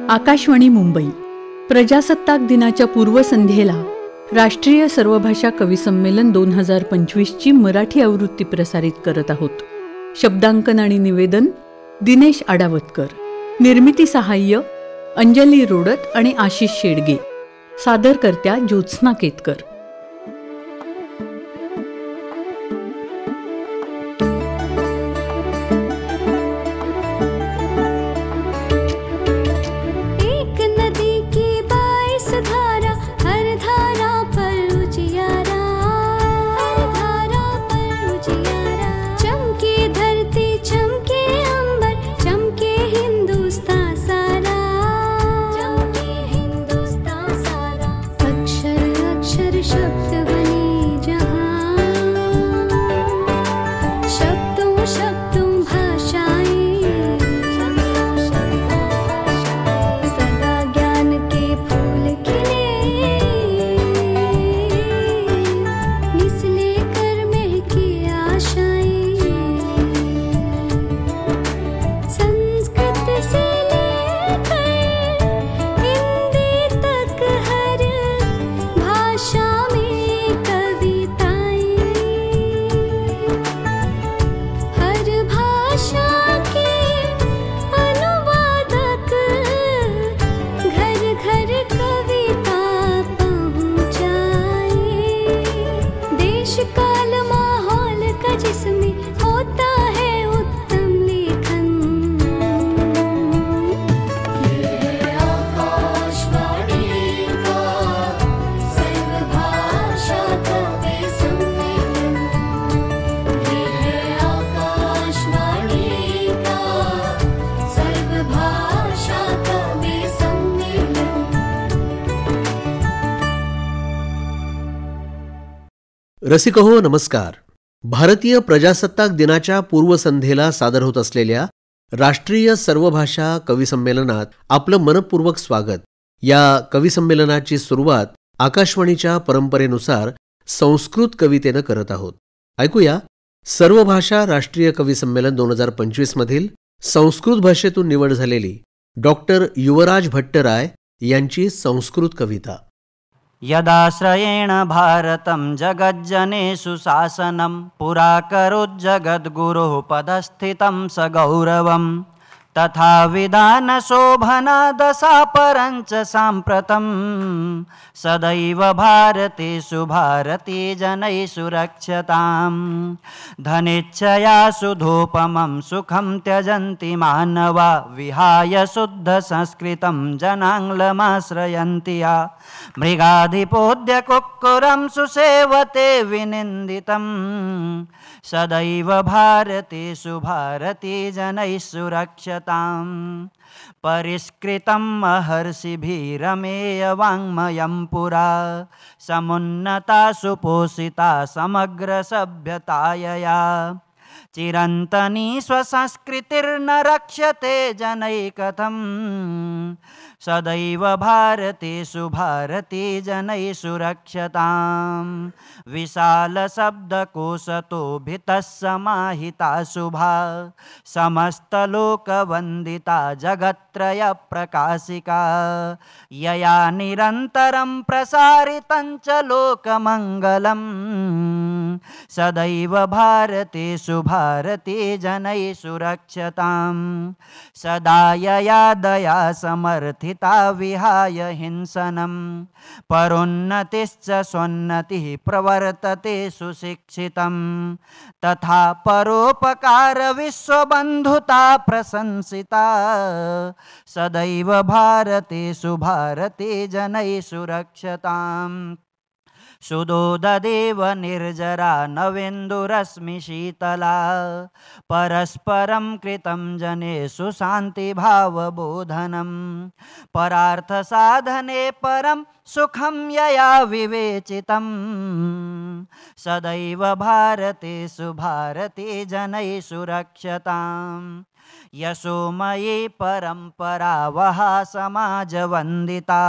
आकाशवाणी मुंबई प्रजासत्ताक दिनाच्या पूर्वसंध्येला राष्ट्रीय सर्वभाषा कवी संमेलन 2025ची मराठी आवृत्ती प्रसारित करत आहोत. शब्दांकन आणि निवेदन दिनेश आडावतकर, निर्मिती सहाय्य अंजली रोडत आणि आशिष शेडगे, सादरकर्त्या ज्योत्स्ना केतकर. रसिकहो नमस्कार. भारतीय प्रजासत्ताक दिनाच्या पूर्वसंध्येला सादर होत असलेल्या राष्ट्रीय सर्वभाषा कवी संमेलनात आपलं मनपूर्वक स्वागत. या कवी संमेलनाची सुरुवात आकाशवाणीच्या परंपरेनुसार संस्कृत कवितेनं करत आहोत. ऐकूया सर्वभाषा राष्ट्रीय कवी संमेलन 2025 मधील संस्कृत भाषेतून निवड झालेली डॉक्टर युवराज भट्टराय यांची संस्कृत कविता. यदाश्रयेण भारतं जगज्जनेषु शासनं पुरा करोज्जगद्गुरुः पदस्थितं स गौरवं तथा विधानशोभनादशा परञ्च साम्प्रतं सदैव भारतेषु भारतीजनैषु रक्षताम्. धनेच्छया सुधोपमं सुखं त्यजन्ति मानवा विहाय शुद्धसंस्कृतं जनाङ्ग्लमाश्रयन्ति या. मृगाधिपोद्य कुक्कुरं सुसेवते विनिन्दितं सदैव भारतेषु भारतीजनैषु रक्षताम्. परिष्कृतं महर्षिभिरमेय वाङ्मयं पुरा समुन्नता सुपोषिता समग्र सभ्यतायया. चिरन्तनी स्वसंस्कृतिर्न रक्ष्यते जनैकथं सदैव भारतेषु भारतीजनैषु रक्षताम्. विशालशब्दकोशतो भितः समाहिता शुभा समस्तलोकवन्दिता जगत्त्रयप्रकाशिका. यया निरन्तरं प्रसारितं च लोकमङ्गलं सदैव भारतेषु भारतीजनैषु रक्षताम्. सदा यया दया समर्थिता विहाय हिंसनं परोन्नतिश्च स्वोन्नतिः प्रवर्तते सुशिक्षितं. तथा परोपकार विश्वबन्धुता प्रशंसिता सदैव भारतेषु भारतीजनैषु रक्षताम्. सुदोदेव निर्जरा नवेन्दुरश्मिशीतला परस्परं कृतं जनेषु शान्तिभावबोधनं. परार्थसाधने परं सुखं यया विवेचितं सदैव भारतेषु भारतीजनैषु रक्षताम्. यशोमयी परंपरा वहा समाजवंदिता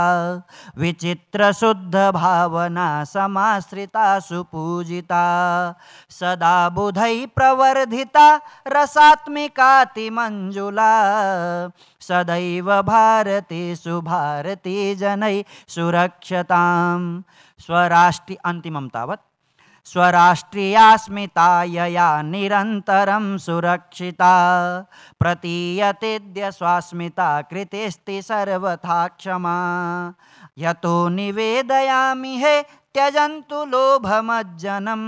विचित्र शुद्ध भावना समाश्रिता सुपूजिता सदा बुधै प्रवर्धिता रसात्मिकाति मंजुला सदैव भारती सुभारती जनै सुरक्षताम् स्वराष्ट्री अंतिमं तावत् स्वराष्ट्रियास्मितायया निरन्तरं सुरक्षिता प्रतीयतेद्य स्वास्मिता कृतेस्ति सर्वथा क्षमा यतो निवेदयामि हे त्यजन्तु लोभमज्जनम्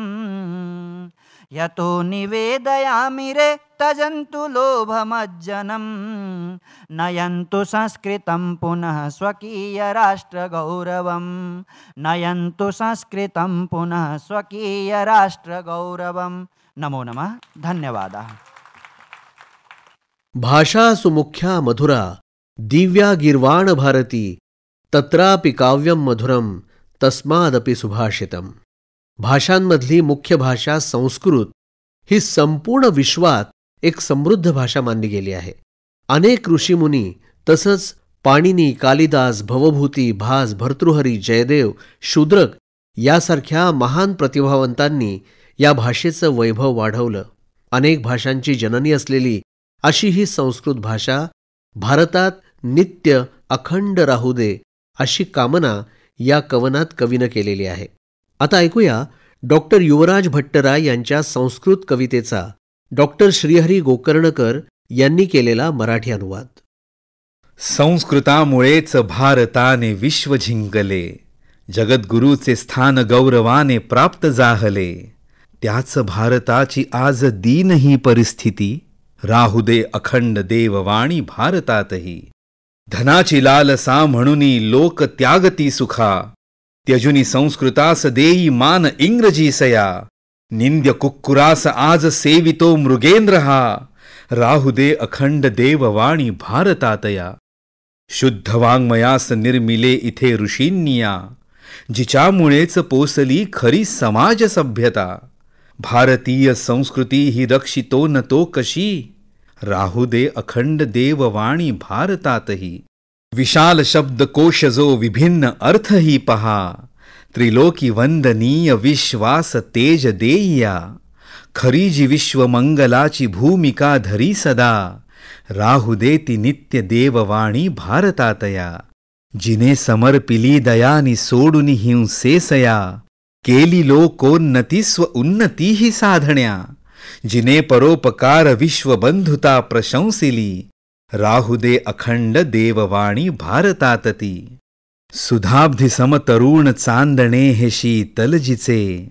यतो निवेदयामि रे त्यजन्तु लोभमज्जनम् नयन्तु संस्कृतं पुनः स्वकीयराष्ट्रगौरवं नयन्तु संस्कृतं पुनः स्वकीयराष्ट्रगौरवं नमो नमः धन्यवादः। भाषा सुमुख्या मधुरा दिव्या गीर्वाण भारती तत्रापि काव्यम मधुरम तस्मादपि सुभाषितम। भाषांमधली मुख्य भाषा संस्कृत ही संपूर्ण विश्वात एक समृद्ध भाषा मानली गेली आहे। अनेक ऋषीमुनी तसंच पाणिनी, कालिदास, भवभूती, भास, भर्तृहरी, जयदेव, शूद्रक यासारख्या महान प्रतिभावंतांनी या भाषेचं वैभव वाढवलं। अनेक भाषांची जननी असलेली अशी ही संस्कृत भाषा भारतात नित्य अखंड राहू दे अशी कामना या कवनात कवीनं केलेली आहे। आता ऐकूया डॉक्टर युवराज भट्टराय यांच्या संस्कृत कवितेचा डॉक्टर श्रीहरी गोकर्णकर यांनी केलेला मराठी अनुवाद। संस्कृतामुळेच भारताने विश्व जिंकले, जगद्गुरूचे स्थान गौरवाने प्राप्त जाहले। त्याच भारताची आज दीन ही परिस्थिती, राहू दे अखंड देववाणी भारतातही। धनाची लालसा म्हणूनी लोक त्यागती सुखा, त्यजुनी संस्कृतास देई मान इंग्रजीसया। निंद्य कुक्कुरास आज सेवितो मृगेंद्र हा, राहू दे अखंड देववाणी भारतातया। शुद्ध वाङ्मयास निर्मिले इथे ऋषींनिया, जिच्यामुळेच पोसली खरी समाज सभ्यता। भारतीय संस्कृती ही रक्षितो न तो कशी, राहू दे अखंड देववाणी भारतातही। विशाल शब्दकोश जो विभिन्न अर्थ ही पहा, त्रिलोकी वंदनीय विश्वास तेज देईया। खरी जी विश्वमंगलाची भूमिका धरी सदा, राहू दे ती नित्य देववाणी भारतातया। जिने समर्पिली दयानी सोडून हिंसेसया, केली लोकोन्नती स्व उन्नती ही साधण्या। जिने परोपकार विश्वबंधुता प्रशंसिली, राहू दे अखंड देववाणी भारतातती। सुधाब्धी समतरुण चांदणे हे शीतल जिचे,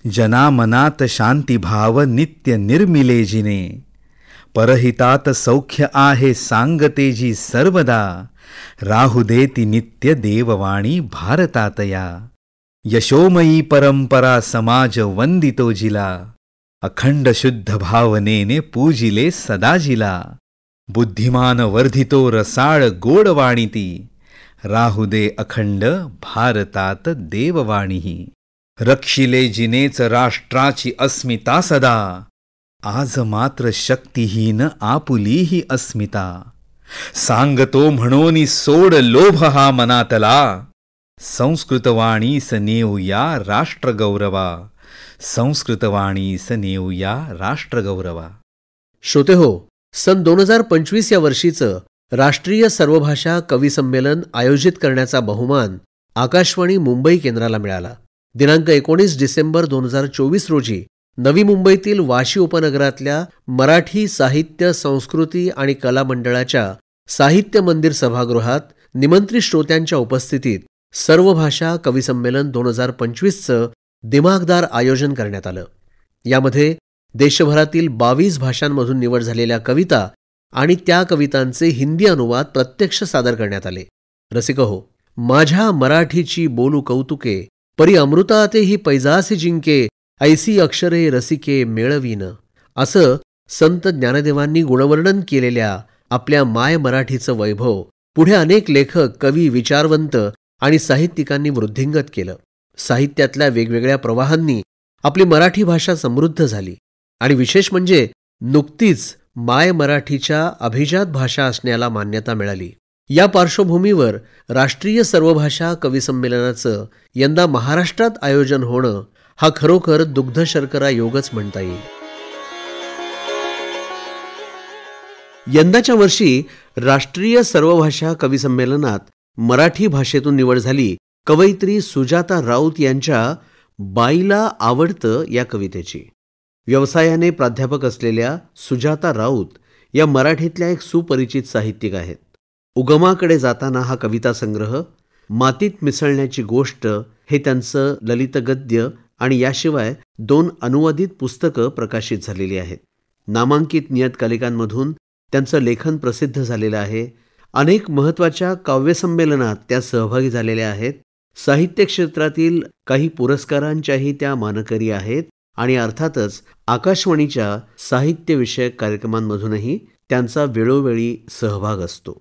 जनामनात शांतिभाव नित्य निर्मिले जिने। परहितात सौख्य आहे सांगते जी सर्वदा, राहू दे ती नित्य देववाणी भारतातया। यशोमयी परंपरा समाज वंदितो जिला, अखंड शुद्ध भावनेने पूजिले सदा जिला। बुद्धिमान वर्धितो रसाळ गोडवाणीती, राहू दे अखंड भारतात देववाणीही। रक्षिले जिनेच राष्ट्राची अस्मिता सदा, आज मात्र शक्तिहीन आपुली ही अस्मिता। सांगतो म्हणोनी सोड लोभ हा मनातला, संस्कृतवाणीस नेऊया राष्ट्रगौरवा। संस्कृतवाणीस नेऊया राष्ट्रगौरवा। श्रोते हो, सन 2025 या वर्षीचं राष्ट्रीय सर्वभाषा कवी संमेलन आयोजित करण्याचा बहुमान आकाशवाणी मुंबई केंद्राला मिळाला। दिनांक 19 डिसेंबर 2024 रोजी नवी मुंबईतील वाशी उपनगरातल्या मराठी साहित्य संस्कृती आणि कला मंडळाच्या साहित्य मंदिर सभागृहात निमंत्रित श्रोत्यांच्या उपस्थितीत सर्वभाषा कवी संमेलन 2025चं दिमाखदार आयोजन करण्यात आलं। यामध्ये देशभरातील 22 भाषांमधून निवड झालेल्या कविता आणि त्या कवितांचे हिंदी अनुवाद प्रत्यक्ष सादर करण्यात आले। रसिकहो, माझ्या मराठीची बोलू कौतुके, परी अमृताते ही पैजासी जिंके, ऐसी अक्षरे रसिके मेळवीन, असं संत ज्ञानदेवांनी गुणवर्णन केलेल्या आपल्या माय मराठीचं वैभव पुढे अनेक लेखक, कवी, विचारवंत आणि साहित्यिकांनी वृद्धिंगत केलं। साहित्यातल्या वेगवेगळ्या प्रवाहांनी आपली मराठी भाषा समृद्ध झाली आणि विशेष म्हणजे नुकतीच माय मराठीच्या अभिजात भाषा असण्याला मान्यता मिळाली. या पार्श्वभूमीवर राष्ट्रीय सर्वभाषा कवी संमेलनाचं यंदा महाराष्ट्रात आयोजन होणं हा खरोखर दुग्ध शर्करा योगच म्हणता येईल. यंदाच्या वर्षी राष्ट्रीय सर्वभाषा कवी संमेलनात मराठी भाषेतून निवड झाली कवयित्री सुजाता राऊत यांच्या बाईला आवडतं या कवितेची. व्यवसायाने प्राध्यापक असलेल्या सुजाता राऊत या मराठीतल्या एक सुपरिचित साहित्यिक आहेत. उगमाकडे जाताना हा कविता संग्रह, मातीत मिसळण्याची गोष्ट हे त्यांचं ललित गद्य आणि याशिवाय 2 अनुवादित पुस्तकं प्रकाशित झालेली आहेत. नामांकित नियतकालिकांमधून त्यांचं लेखन प्रसिद्ध झालेलं आहे. अनेक महत्त्वाच्या काव्यसंमेलनात त्या सहभागी झालेल्या आहेत. साहित्य क्षेत्रातील काही पुरस्कारांच्याही त्या मानकरी आहेत आणि अर्थातच आकाशवाणीच्या साहित्यविषयक कार्यक्रमांमधूनही त्यांचा वेळोवेळी सहभाग असतो.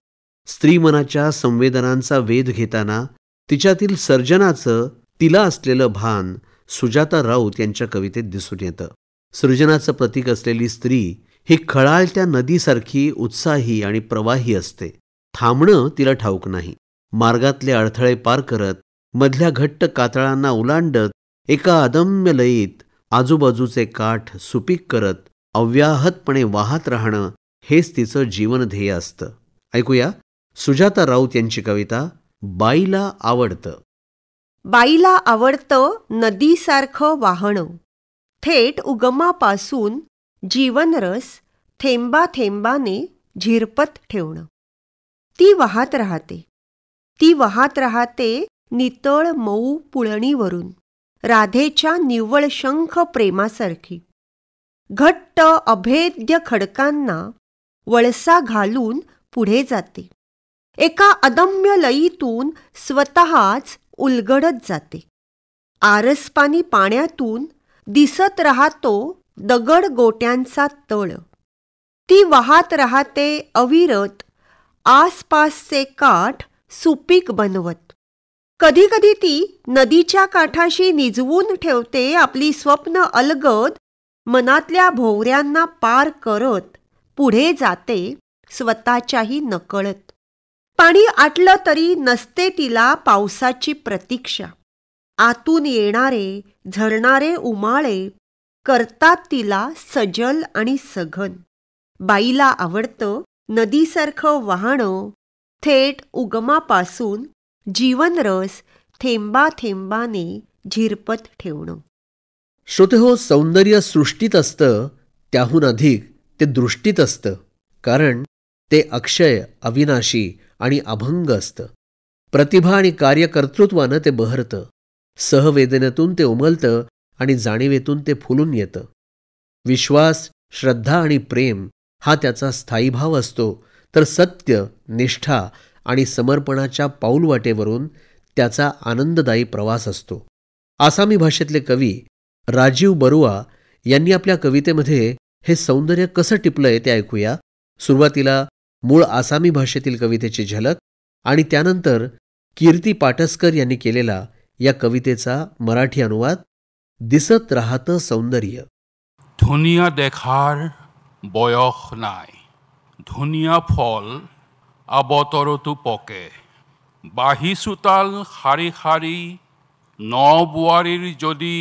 स्त्रीमनाच्या संवेदनांचा वेध घेताना तिच्यातील सर्जनाचं तिला असलेलं भान सुजाता राऊत यांच्या कवितेत दिसून येतं. सृजनाचं प्रतीक असलेली स्त्री ही खळाळत्या नदीसारखी उत्साही आणि प्रवाही असते. थांबणं तिला ठाऊक नाही. मार्गातले अडथळे पार करत, मधल्या घट्ट कातळांना ओलांडत, एका अदम्य लयीत आजूबाजूचे काठ सुपीक करत अव्याहतपणे वाहत राहणं हेच तिचं जीवनध्येय असतं. ऐकूया सुजाता राऊत यांची कविता बाईला आवडतं. बाईला आवडतं नदीसारखं वाहणं, थेट उगमापासून जीवनरस थेंबा थेंबाने झिरपत ठेवणं. ती वाहत राहते, ती वाहत राहते नितळ मऊ पुळणीवरून, राधेच्या निव्वळ शंख प्रेमासारखी. घट्ट अभेद्य खडकांना वळसा घालून पुढे जाते. एका अदम्य लयीतून स्वतःच उलगडत जाते. आरसपानी पाण्यातून दिसत राहतो दगड गोट्यांचा तळ. ती वाहत राहते अविरत, आसपासचे काठ सुपीक बनवत. कधी कधी ती नदीच्या काठाशी निजवून ठेवते आपली स्वप्न अलगद, मनातल्या भोवऱ्यांना पार करत पुढे जाते स्वतःच्याही नकळत. पाणी आटलं तरी नसते तिला पावसाची प्रतीक्षा. आतून येणारे झरणारे उमाळे करतात तिला सजल आणि सघन. बाईला आवडतं नदीसारखं वाहणं, थेट उगमापासून जीवनरस थेंबा थेंबाने झिरपत ठेवणं. श्रोतेहो, सौंदर्य सृष्टीत असतं त्याहून अधिक ते दृष्टीत असतं, कारण ते अक्षय, अविनाशी आणि अभंग असतं. प्रतिभा आणि कार्यकर्तृत्वानं ते बहरतं. सहवेदनेतून ते उमलतं आणि जाणीवेतून ते फुलून येतं. विश्वास, श्रद्धा आणि प्रेम हा त्याचा स्थायी भाव असतो, तर सत्य, निष्ठा आणि समर्पणाच्या पाऊलवाटेवरून त्याचा आनंददायी प्रवास असतो. आसामी भाषेतले कवी राजीव बरुआ यांनी आपल्या कवितेमध्ये हे सौंदर्य कसं टिपलंय ते ऐकूया. सुरुवातीला मूळ आसामी भाषेतील कवितेची झलक आणि त्यानंतर कीर्ती पाटसकर यांनी केलेला या कवितेचा मराठी अनुवाद. दिसत राहतं सौंदर्य. ধুনীয়া দেখাৰ বয়স নাই, ধুনীয়া ফল আবতৰতো পকে, বাঁহী চোতাল শাৰী শাৰী ন বোৱাৰীৰ যদি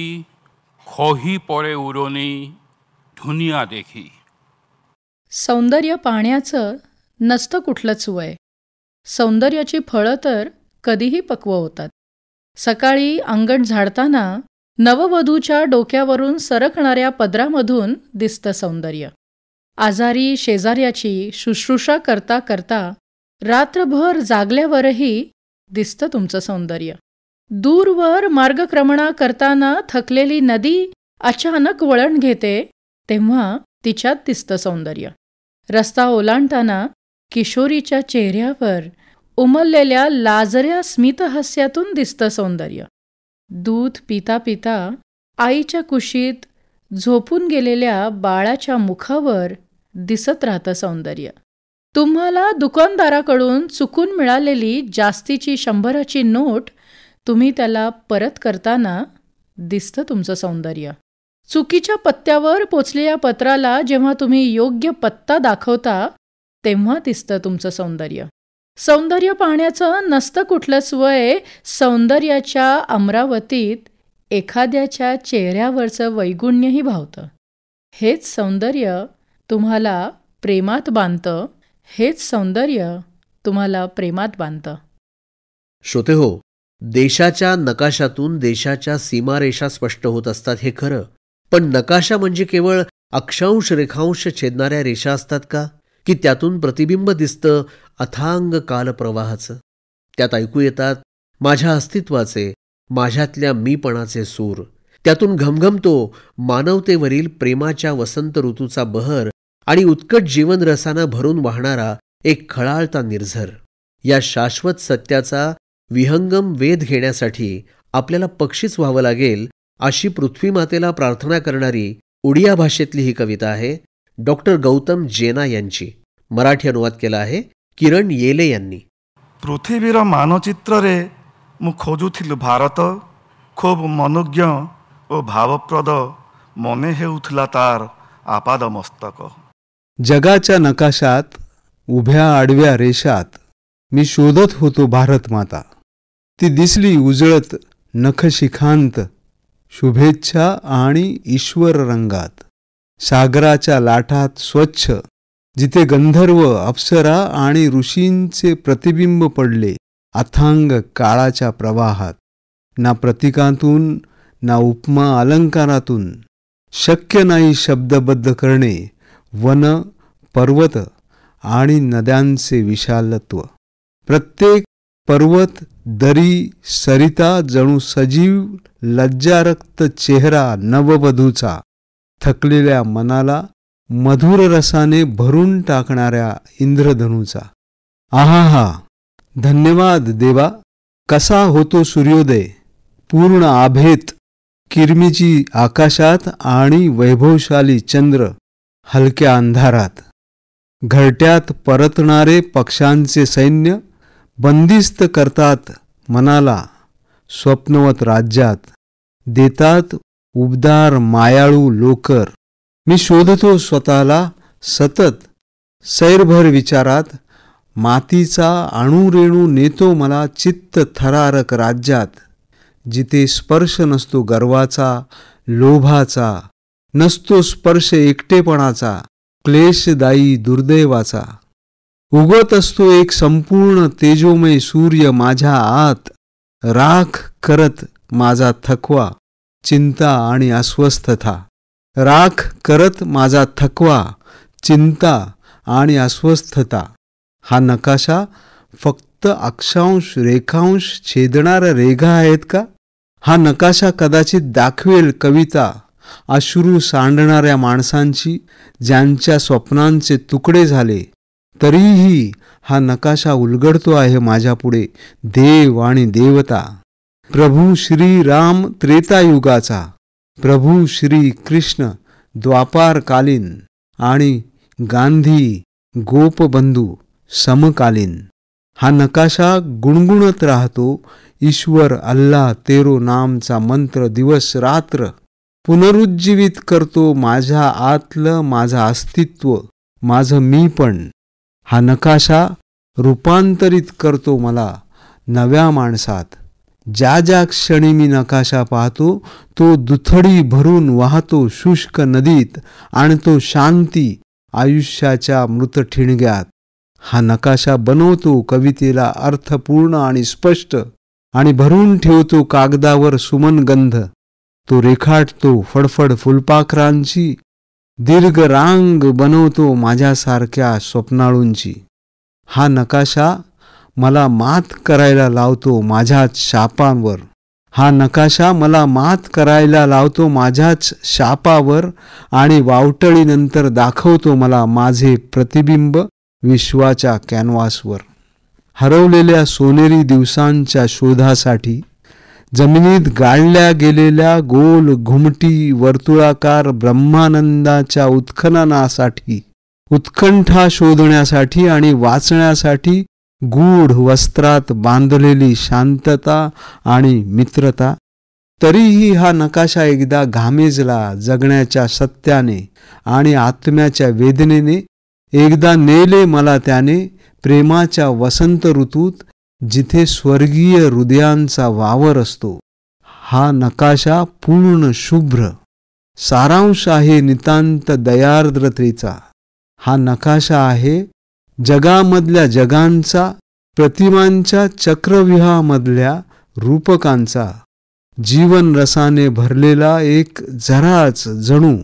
খহি পৰে উৰণি, ধুনীয়া দেখি. सौंदर्य पाहण्याचं नसतं कुठलंच वय. सौंदर्याची फळं तर कधीही पक्व होतात. सकाळी अंगण झाडताना नववधूच्या डोक्यावरून सरकणाऱ्या पदरामधून दिसतं सौंदर्य. आजारी शेजाऱ्याची शुश्रूषा करता करता रात्रभर जागल्यावरही दिसतं तुमचं सौंदर्य. दूरवर मार्गक्रमणा करताना थकलेली नदी अचानक वळण घेते तेव्हा तिच्यात दिसतं सौंदर्य. रस्ता ओलांडताना किशोरीच्या चेहऱ्यावर उमललेल्या लाजऱ्या स्मितहास्यातून दिसतं सौंदर्य. दूध पिता पिता आईच्या कुशीत झोपून गेलेल्या बाळाच्या मुखावर दिसत राहतं सौंदर्य. तुम्हाला दुकानदाराकडून चुकून मिळालेली जास्तीची 100ची नोट तुम्ही त्याला परत करताना दिसतं तुमचं सौंदर्य. चुकीच्या पत्त्यावर पोचलेल्या पत्राला जेव्हा तुम्ही योग्य पत्ता दाखवता तेव्हा दिसतं तुमचं सौंदर्य. सौंदर्य पाहण्याचं नसतं कुठलंच वय. सौंदर्याच्या अमरावतीत एखाद्याच्या चेहऱ्यावरचं वैगुण्यही भावतं. हेच सौंदर्य तुम्हाला प्रेमात बांधतं. हेच सौंदर्य तुम्हाला प्रेमात बांधतं. श्रोते हो, देशाच्या नकाशातून देशाच्या सीमारेषा स्पष्ट होत असतात हे खरं, पण नकाशा म्हणजे केवळ अक्षांश रेखांश छेदणाऱ्या रेषा असतात का, की त्यातून प्रतिबिंब दिसतं अथांग कालप्रवाहाचं? त्यात ऐकू येतात माझ्या अस्तित्वाचे, माझ्यातल्या मीपणाचे सूर. त्यातून घमघमतो मानवतेवरील प्रेमाच्या वसंत ऋतूचा बहर आणि उत्कट जीवनरसानं भरून वाहणारा एक खळाळता निर्झर. या शाश्वत सत्याचा विहंगम वेध घेण्यासाठी आपल्याला पक्षीच व्हावं लागेल, अशी पृथ्वीमातेला प्रार्थना करणारी उडिया भाषेतली ही कविता आहे. डॉक्टर गौतम जेना यांची. मराठी अनुवाद केला आहे किरण येले यांनी. पृथ्वीर मानचित्रे मु खोजुथिलु भारत, खूब मनोज्ञ ओ भावप्रद मने हेउथला तार आपाद मस्तक. जगाच्या नकाशात उभ्या आडव्या रेषात मी शोधत होतो भारत माता. ती दिसली उजळत नखशिखांत शुभेच्छा आणि ईश्वर रंगात. सागराच्या लाटात स्वच्छ जिथे गंधर्व अप्सरा आणि ऋषींचे प्रतिबिंब पडले अथांग काळाच्या प्रवाहात. ना प्रतीकांतून ना उपमा अलंकारातून शक्य नाही शब्दबद्ध करणे वन, पर्वत आणि नद्यांचे विशालत्व. प्रत्येक पर्वत, दरी, सरिता जणू सजीव लज्जारक्त चेहरा नववधूचा, थकलेल्या मनाला मधुर रसाने भरून टाकणाऱ्या इंद्रधनुचा. आहा, धन्यवाद देवा. कसा होतो सूर्योदय, पूर्ण आभेत किरमिची आकाशात आणि वैभवशाली चंद्र हलक्या अंधारात. घरट्यात परतणारे पक्ष्यांचे सैन्य बंदिस्त करतात मनाला स्वप्नवत राज्यात. देतात उबदार मायाळू लोकर. मी शोधतो स्वतःला सतत सैरभर विचारात. मातीचा अणुरेणू नेतो मला चित्त थरारक राज्यात. जिथे स्पर्श नसतो गर्वाचा, लोभाचा, नसतो स्पर्श एकटेपणाचा, क्लेशदायी दुर्दैवाचा. उगत असतो एक संपूर्ण तेजोमय सूर्य माझ्या आत, राख करत माझा थकवा, चिंता आणि अस्वस्थता. राख करत माझा थकवा, चिंता आणि अस्वस्थता. हा नकाशा फक्त अक्षांश रेखांश छेदणाऱ्या रेघा आहेत का? हा नकाशा कदाचित दाखवेल कविता अश्रू सांडणाऱ्या माणसांची, ज्यांच्या स्वप्नांचे तुकडे झाले. तरीही हा नकाशा उलगडतो आहे माझ्यापुढे देव आणि देवता. प्रभू श्री राम त्रेतायुगाचा, प्रभू श्री कृष्ण द्वापारकालीन आणि गांधी गोपबंधू समकालीन. हा नकाशा गुणगुणत राहतो ईश्वर अल्लाह तेरो नामचा मंत्र दिवस रात्र. पुनरुज्जीवित करतो माझ्या आतलं माझं अस्तित्व, माझं मीपण. हा नकाशा रूपांतरित करतो मला नव्या माणसात. ज्या ज्या क्षणी मी नकाशा पाहतो तो दुथडी भरून वाहतो शुष्क नदीत, आणतो शांती आयुष्याच्या मृत ठिणग्यात. हा नकाशा बनवतो कवितेला अर्थपूर्ण आणि स्पष्ट आणि भरून ठेवतो कागदावर सुमनगंध. तो रेखाटतो फडफड फुलपाखरांची, दीर्घ रांग बनवतो माझ्यासारख्या स्वप्नाळूंची. हा नकाशा मला मात करायला लावतो माझ्याच शापांवर. हा नकाशा मला मात करायला लावतो माझ्याच शापावर आणि वावटळीनंतर दाखवतो मला माझे प्रतिबिंब विश्वाच्या कॅनव्हासवर. हरवलेल्या सोनेरी दिवसांच्या शोधासाठी, जमिनीत गाळल्या गेलेल्या गोल घुमटी वर्तुळाकार ब्रह्मानंदाच्या उत्खननासाठी, उत्कंठा शोधण्यासाठी आणि वाचण्यासाठी गूढ वस्त्रात बांधलेली शांतता आणि मित्रता. तरीही हा नकाशा एकदा घामेजला जगण्याच्या सत्याने आणि आत्म्याच्या वेदनेने. एकदा नेले मला त्याने प्रेमाच्या वसंत ऋतूत, जिथे स्वर्गीय हृदयांचा वावर असतो. हा नकाशा पूर्ण शुभ्र सारांश आहे नितांत दयार्द्रतेचा. हा नकाशा आहे जगामधल्या जगांचा, प्रतिमांच्या चक्रव्यूहामधल्या रूपकांचा. जीवन रसाने भरलेला एक झराच जणू,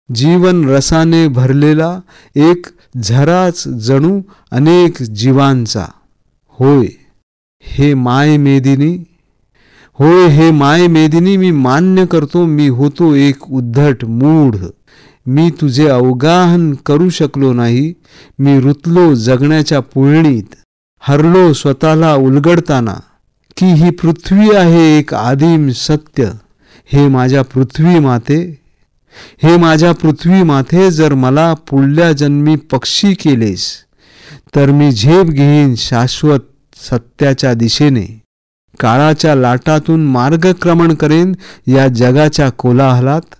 जीवन रसाने भरलेला एक झराच जणू अनेक जीवांचा. होय हे माय मेदिनी, होय हे माय मेदिनी, मी मान्य करतो मी होतो एक उद्धट मूढ. मी तुझे अवगाहन करू शकलो नाही. मी रुतलो जगण्याच्या पुळणीत, हरलो स्वतःला उलगडताना. की ही पृथ्वी आहे एक आदिम सत्य. हे माझ्या पृथ्वी माते, हे माझ्या पृथ्वी माते, जर मला पुढल्या जन्मी पक्षी केलेस तर मी झेप घेईन शाश्वत सत्याच्या दिशेने. काळाच्या लाटातून मार्गक्रमण करेन या जगाच्या कोलाहलात,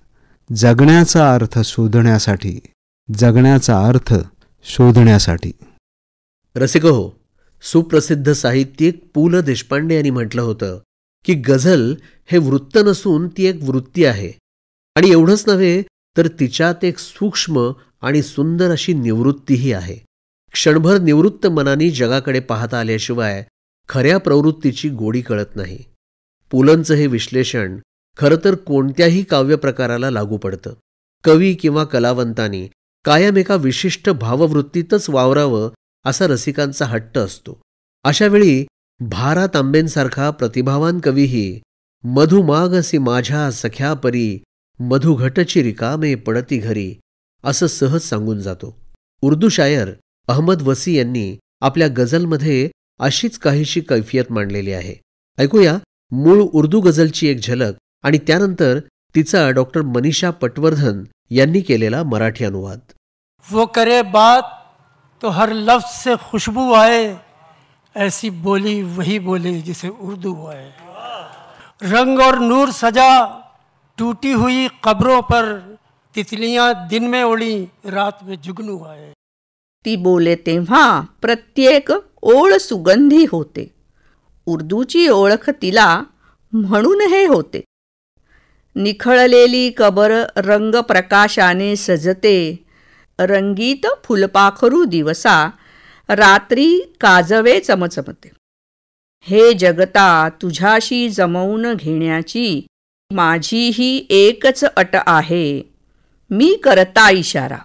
जगण्याचा अर्थ शोधण्यासाठी, जगण्याचा अर्थ शोधण्यासाठी. रसिको, सुप्रसिद्ध साहित्यिक पु ल देशपांडे यांनी म्हटलं होतं की गझल हे वृत्त नसून ती एक वृत्ती आहे. आणि एवढंच नव्हे तर तिच्यात एक सूक्ष्म आणि सुंदर अशी निवृत्तीही आहे. क्षणभर निवृत्त मनाने जगाकडे पाहता आल्याशिवाय खऱ्या प्रवृत्तीची गोडी कळत नाही. पुलंचं हे विश्लेषण खरं तर कोणत्याही काव्यप्रकाराला लागू पडतं. कवी किंवा कलावंतांनी कायम एका विशिष्ट भाववृत्तीतच वावरावं असा रसिकांचा हट्ट असतो. अशावेळी भा. रा. तांबेंसारखा प्रतिभावान कवीही मधुमागसी माझ्या सख्या परी, मधुघटची रिकामे पडती घरी असं सहज सांगून जातो. उर्दू शायर अहमद वसी यांनी आपल्या गझलमध्ये अशीच काहीशी कैफियत मांडलेली आहे. ऐकूया मूळ उर्दू गझलची एक झलक आणि त्यानंतर तिचा डॉक्टर मनीषा पटवर्धन यांनी केलेला मराठी अनुवाद. वो करे बात तो हर लफ्ज से खुशबू आए, ऐसी बोली वही बोले जिसे उर्दू आए. रंग और नूर सजा टूटी हुई कब्रों पर, तितलियां दिन में उड़ी रात में जुगनू आए. ती बोले तेव्हा प्रत्येक ओळ सुगंधी होते. उर्दूची ओळख तिला म्हणून हे होते. निखळलेली कबर रंग प्रकाशाने सजते, रंगीत फुलपाखरू दिवसा, रात्री काजवे चमचमते. हे जगता तुझ्याशी जमवून घेण्याची माझी ही एकच अट आहे. मी करता इशारा,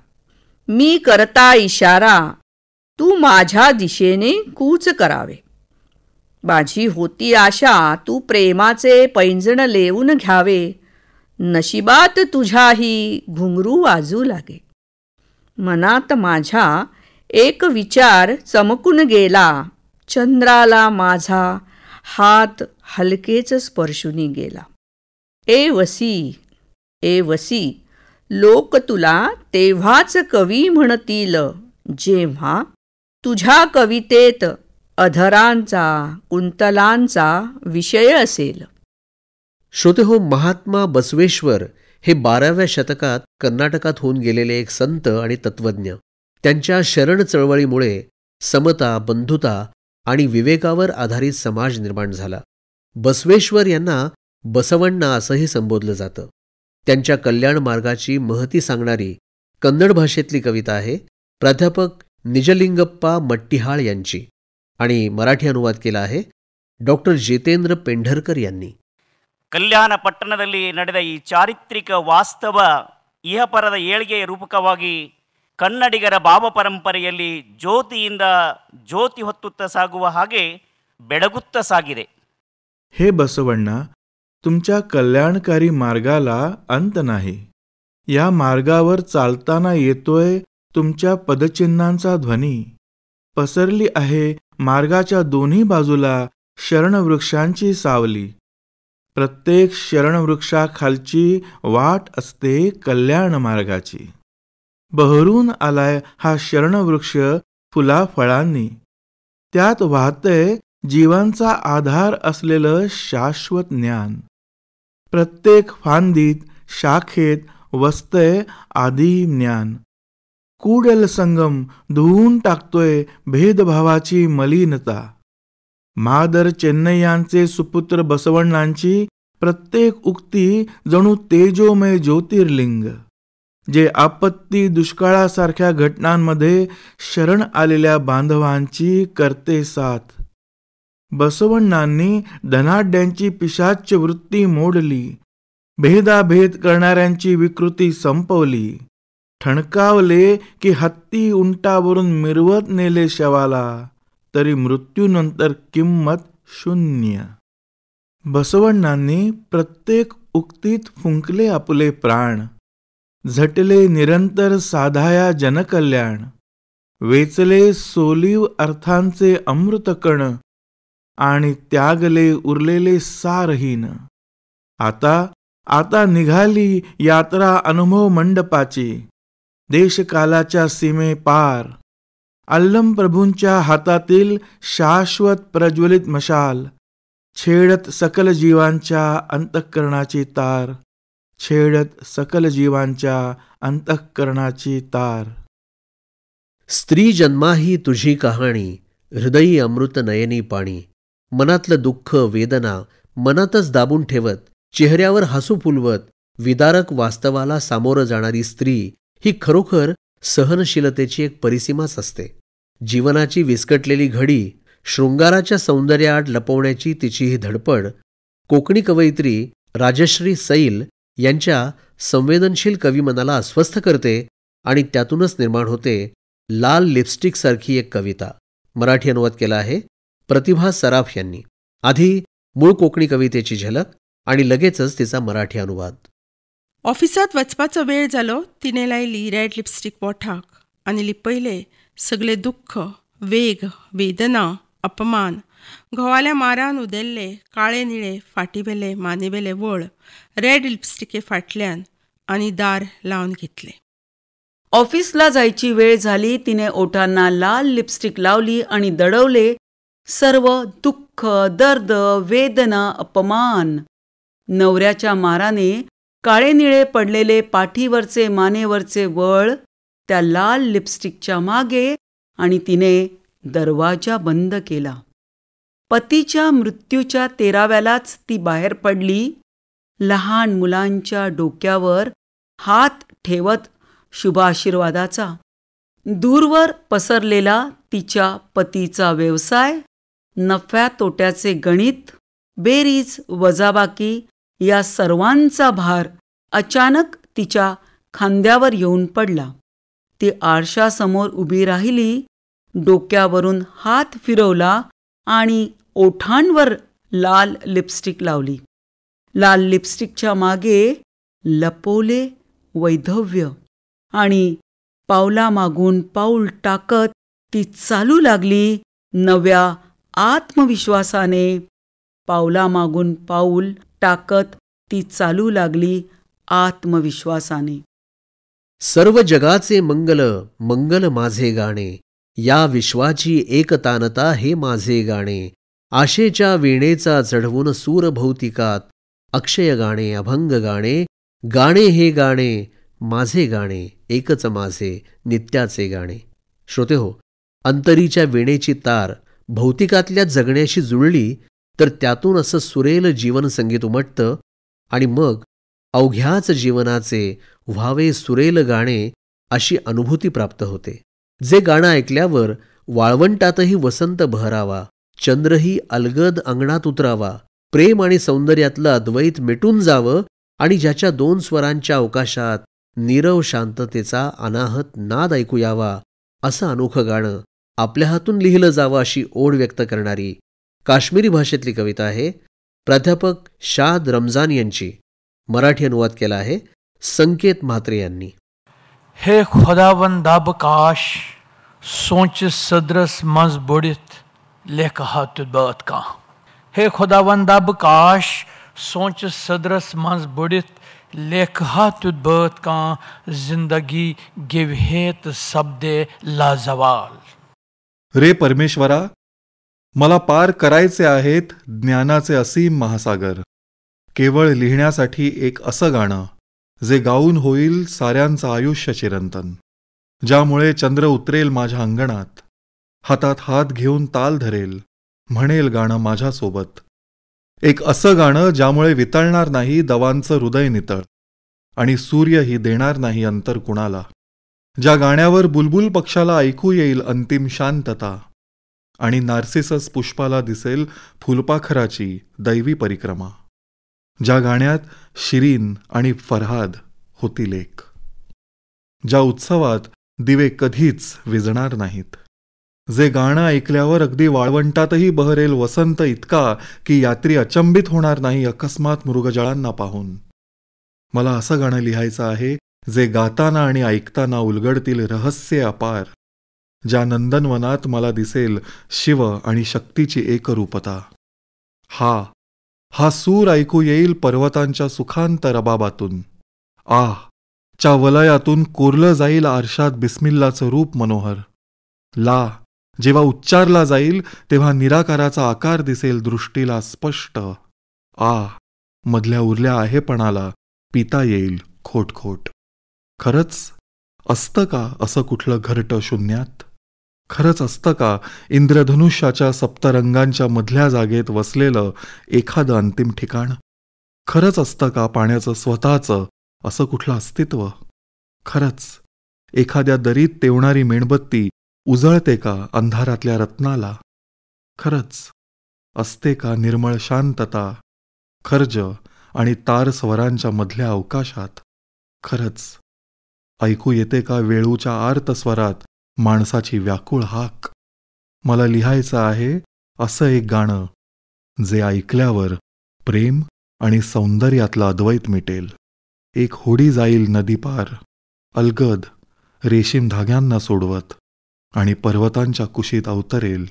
मी करता इशारा, तू माझ्या दिशेने कूच करावे. माझी होती आशा तू प्रेमाचे पैंजण लेवून घ्यावे. नशिबात तुझ्याही घुंगरू वाजू लागे. मनात माझ्या एक विचार चमकून गेला, चंद्राला माझा हात हलकेच स्पर्शुनी गेला. ए वसी, ए वसी, लोक तुला तेव्हाच कवी म्हणतील जेव्हा तुझ्या कवितेत अधरांचा कुंतलांचा विषय असेल. श्रोतेहो, महात्मा बसवेश्वर हे 12व्या शतकात कर्नाटकात होऊन गेलेले एक संत आणि तत्वज्ञ. त्यांच्या शरण चळवळीमुळे समता, बंधुता आणि विवेकावर आधारित समाज निर्माण झाला. बसवेश्वर यांना बसवण्णा असंही संबोधलं जातं. त्यांच्या कल्याण मार्गाची महती सांगणारी कन्नड भाषेतली कविता आहे प्राध्यापक निजलिंगप्पा मट्टिहाळ यांची आणि मराठी अनुवाद केला आहे डॉक्टर जितेंद्र पेंढरकर यांनी. ಕಲ್ಯಾಣ ಪಟ್ಟಣದಲ್ಲಿ ನಡೆದ ಈ ಚಾರಿತ್ರಿಕ ವಾಸ್ತವ ಇಹಪರದ ಏಳಿಗೆಯ ರೂಪಕವಾಗಿ ಕನ್ನಡಿಗರ ಭಾವ ಪರಂಪರೆಯಲ್ಲಿ ಜ್ಯೋತಿಯಿಂದ ಜ್ಯೋತಿ ಹೊತ್ತುತ್ತಾ ಸಾಗುವ ಹಾಗೆ ಬೆಳಗುತ್ತಾ ಸಾಗಿದೆ. हे बसवण्णा, तुमच्या कल्याणकारी मार्गाला अंत नाही. या मार्गावर चालताना येतोय तुमच्या पदचिन्हांचा ध्वनी. पसरली आहे मार्गाच्या दोन्ही बाजूला शरणवृक्षांची सावली. प्रत्येक शरणवृक्षाखालची वाट असते कल्याण मार्गाची. बहरून आलाय हा शरणवृक्ष फुलाफळांनी. त्यात वाहतंय जीवांचा आधार असलेलं शाश्वत ज्ञान. प्रत्येक फांदीत शाखेत वसतय आदी ज्ञान. कुडल संगम धुवून टाकतोय भेदभावाची मलिनता. मादर चेन्नैयांचे सुपुत्र बसवण्णांची प्रत्येक उक्ती जणू तेजोमय ज्योतिर्लिंग, जे आपत्ती दुष्काळासारख्या घटनांमध्ये शरण आलेल्या बांधवांची करते साथ. बसवण्णांनी धनाढ्यांची पिशाच्य वृत्ती मोडली, भेदाभेद करणाऱ्यांची विकृती संपवली. ठणकावले की हत्ती उंटावरून मिरवत नेले शवाला, तरी मृत्यूनंतर किंमत शून्य. बसवण्णांनी प्रत्येक उक्तीत फुंकले आपले प्राण, झटले निरंतर साधाया जनकल्याण. वेचले सोलीव अर्थांचे अमृतकण आणि त्यागले उरलेले सारहीन. आता निघाली यात्रा अनुभव मंडपाची, देशकालाच्या सीमे पार. अल्लम प्रभूंच्या हातातील शाश्वत प्रज्वलित मशाल, छेडत सकल जीवांच्या अंतःकरणाची तार, छेडत सकल जीवांच्या अंतःकरणाची तार. स्त्री जन्माही तुझी कहाणी, हृदयी अमृत नयनी पाणी. मनातलं दुःख वेदना मनातच दाबून ठेवत, चेहऱ्यावर हसू फुलवत, विदारक वास्तवाला सामोरं जाणारी स्त्री ही खरोखर सहनशीलतेची एक परिसीमाच असते. जीवनाची विस्कटलेली घडी शृंगाराच्या सौंदर्याआड लपवण्याची तिची ही धडपड कोकणी कवयित्री राजश्री सैल यांच्या संवेदनशील कविमनाला अस्वस्थ करते आणि त्यातूनच निर्माण होते लाल लिपस्टिक सारखी एक कविता. मराठी अनुवाद केला आहे प्रतिभा सराफ यांनी. आधी मूळ कोकणी कवितेची झलक आणि लगेचच तिचा मराठी अनुवाद. ऑफिसात वचपाचो वेळ जालो, तिने लायली रेड लिपस्टिक ओठाक आनी लिपयले सगळे दुःख, वेग, वेदना, अपमान. घोवाल्या मारान उदेल्ले काळे निळे फाटीवेले मानेवेले वळ रेड लिपस्टिके फाटल्यान आनी दार लावन घेतले. ऑफिसला जायची वेळ झाली. तिने ओठांना लाल लिपस्टिक लावली आणि दडवले सर्व दुःख, दर्द, वेदना, अपमान. नवऱ्याच्या माराने काळे निळे पडलेले पाठीवरचे मानेवरचे वळ त्या लाल लिपस्टिकच्या मागे आणि तिने दरवाजा बंद केला. पतीच्या मृत्यूच्या 13व्यालाच ती बाहेर पडली. लहान मुलांच्या डोक्यावर हात ठेवत शुभाशीर्वादाचा. दूरवर पसरलेला तिच्या पतीचा व्यवसाय, नफ्या तोट्याचे गणित, बेरीज वजाबाकी या सर्वांचा भार अचानक तिच्या खांद्यावर येऊन पडला. ती आरशासमोर उभी राहिली, डोक्यावरून हात फिरवला आणि ओठांवर लाल लिपस्टिक लावली. लाल लिपस्टिकच्या मागे लपवले वैधव्य आणि पावलामागून पाऊल टाकत ती चालू लागली नव्या आत्मविश्वासाने. पावलामागून पाऊल टाकत ती चालू लागली आत्मविश्वासाने. सर्व जगाचे मंगल मंगल माझे गाणे, या विश्वाची एकतानता हे माझे गाणे. आशेच्या वीणेचा चढवून सूर भौतिकात, अक्षय गाणे अभंग गाणे, गाणे हे गाणे माझे गाणे, एकच माझे नित्याचे गाणे. श्रोते हो, अंतरीच्या वीणेची तार भौतिकातल्या जगण्याशी जुळली तर त्यातून असं सुरेल जीवनसंगीत उमटतं आणि मग अवघ्याच जीवनाचे व्हावे सुरेल गाणे अशी अनुभूती प्राप्त होते. जे गाणं ऐकल्यावर वाळवंटातही वसंत बहरावा, चंद्रही अलगद अंगणात उतरावा, प्रेम आणि सौंदर्यातलं अद्वैत मिटून जावं आणि ज्याच्या 2 स्वरांच्या अवकाशात नीरव शांततेचा अनाहत नाद ऐकू यावा, असं अनोखं गाणं आपल्या हातून लिहिलं जावं अशी ओढ व्यक्त करणारी काश्मीरी भाषेतली कविता आहे. प्राध्यापक शाद रमजान यांची. मराठी अनुवाद केला आहे संकेत म्हात्रे यांनी. हे खुदावंद आबकाश सोच सदरस मंज बुड़ित लेखा तुत का. हे खुदावंद आबकाश सोच सदरस मंज बुड़ित लेखा तुत का. जिंदगी गिवहेत शब्दे लाजवाल. रे परमेश्वरा, मला पार करायचे आहेत ज्ञानाचे असीम महासागर. केवळ लिहिण्यासाठी एक असं गाणं जे गाऊन होईल साऱ्यांचं आयुष्य चिरंतन, ज्यामुळे चंद्र उतरेल माझ्या अंगणात, हातात हात घेऊन ताल धरेल, म्हणेल गाणं माझ्यासोबत. एक असं गाणं ज्यामुळे वितळणार नाही दवांचं हृदय नितळ, आणि सूर्यही देणार नाही अंतर कुणाला, ज्या गाण्यावर बुलबुल पक्षाला ऐकू येईल अंतिम शांतता, आणि नार्सिसस पुष्पाला दिसेल फुलपाखराची दैवी परिक्रमा, ज्या गाण्यात शिरीन आणि फरहाद होतील एक, ज्या उत्सवात दिवे कधीच विझणार नाहीत, जे गाणं ऐकल्यावर अगदी वाळवंटातही बहरेल वसंत इतका की यात्री अचंबित होणार नाही अकस्मात मृगजळांना पाहून. मला असं गाणं लिहायचं आहे जे गाताना आणि ऐकताना उलगडतील रहस्य अपार, ज्या नंदनवनात मला दिसेल शिव आणि शक्तीची एकरूपता. हा सूर ऐकू येईल पर्वतांच्या सुखांत रबाबातून. च्या वलयातून कोरलं जाईल आरशात बिस्मिल्लाचं रूप मनोहर. जेव्हा उच्चारला जाईल तेव्हा निराकाराचा आकार दिसेल दृष्टीला स्पष्ट. मधल्या उरल्या आहेपणाला पिता येईल खोट. खरंच असतं का असं कुठलं घरटं शून्यात? खरंच असतं का इंद्रधनुष्याच्या सप्तरंगांच्या मधल्या जागेत वसलेलं एखादं अंतिम ठिकाण? खरंच असतं का पाण्याचं स्वतःचं असं कुठलं अस्तित्व? खरंच एखाद्या दरीत तेवणारी मेणबत्ती उजळते का अंधारातल्या रत्नाला? खरंच असते का निर्मळ शांतता खर्ज आणि तार स्वरांच्या मधल्या अवकाशात? खरंच ऐकू येते का वेळूच्या आर्त स्वरात माणसाची व्याकुळ हाक? मला लिहायचं आहे असं एक गाणं जे ऐकल्यावर प्रेम आणि सौंदर्यातलं अद्वैत मिटेल. एक होडी जाईल नदीपार अलगद रेशीम धाग्यांना सोडवत, आणि पर्वतांच्या कुशीत अवतरेल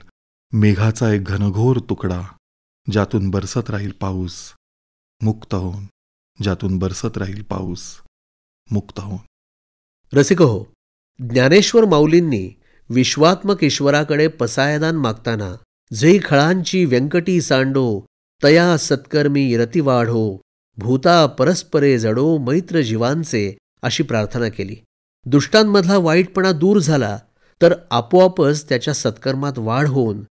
मेघाचा एक घनघोर तुकडा, ज्यातून बरसत राहील पाऊस मुक्त होऊन, ज्यातून बरसत राहील पाऊस मुक्त होऊन. रसिको, ज्ञानेश्वर माऊलींनी विश्वात्मक ईश्वराकडे पसायदान मागताना जे खळांची व्यंकटी सांडो तया सत्कर्मी रती वाढो भूता परस्परे जडो मैत्र जीवांचे अशी प्रार्थना केली. दुष्टांमधला वाईटपणा दूर झाला तर आपोआपच त्याच्या सत्कर्मात वाढ होऊन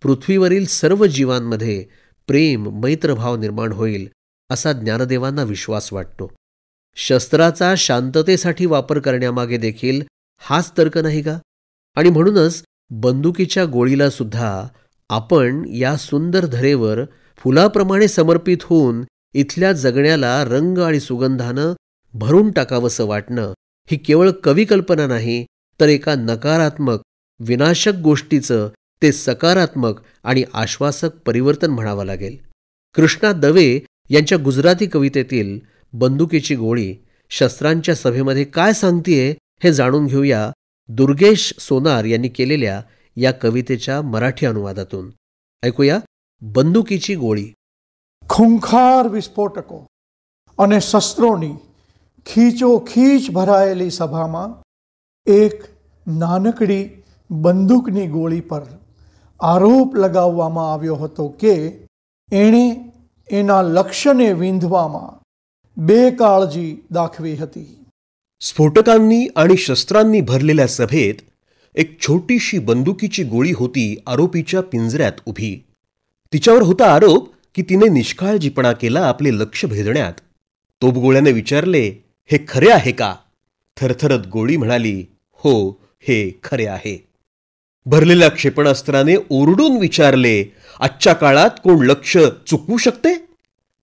पृथ्वीवरील सर्व जीवांमध्ये प्रेम मैत्रभाव निर्माण होईल असा ज्ञानदेवांना विश्वास वाटतो. शस्त्राचा शांततेसाठी वापर करण्यामागे देखील हाच तर्क नाही का? आणि म्हणूनच बंदुकीच्या गोळीला सुद्धा आपण या सुंदर धरेवर फुलाप्रमाणे समर्पित होऊन इथल्या जगण्याला रंग आणि सुगंधानं भरून टाकावंसं वाटणं ही केवळ कविकल्पना नाही, तर एका नकारात्मक विनाशक गोष्टीचं ते सकारात्मक आणि आश्वासक परिवर्तन म्हणावं लागेल. कृष्णा दवे यांच्या गुजराती कवितेतील बंदुकीची गोळी शस्त्रांच्या सभेमध्ये काय सांगतेय हे जाणून घेऊया दुर्गेश सोनार यांनी केलेल्या या कवितेच्या मराठी अनुवादातून. ऐकूया बंदुकीची गोळी. ખૂંખાર વિસ્ફોટકો અને શસ્ત્રોની ખીચોખીચ ભરાયેલી સભામાં એક નાનકડી બંદૂકની ગોળી પર આરોપ લગાવવામાં આવ્યો હતો કે એણે એના લક્ષ્યને વિંધવામાં બેકાળજી દાખવી હતી. स्फोटकांनी आणि शस्त्रांनी भरलेल्या सभेत एक छोटीशी बंदुकीची गोळी होती आरोपीच्या पिंजऱ्यात उभी. तिच्यावर होता आरोप की तिने निष्काळजीपणा केला आपले लक्ष भेदण्यात. तोफगोळ्याने विचारले, हे खरे आहे का? थरथरत गोळी म्हणाली, हो, हे खरे आहे. भरलेल्या क्षेपणास्त्राने ओरडून विचारले, आजच्या काळात कोण लक्ष चुकवू शकते?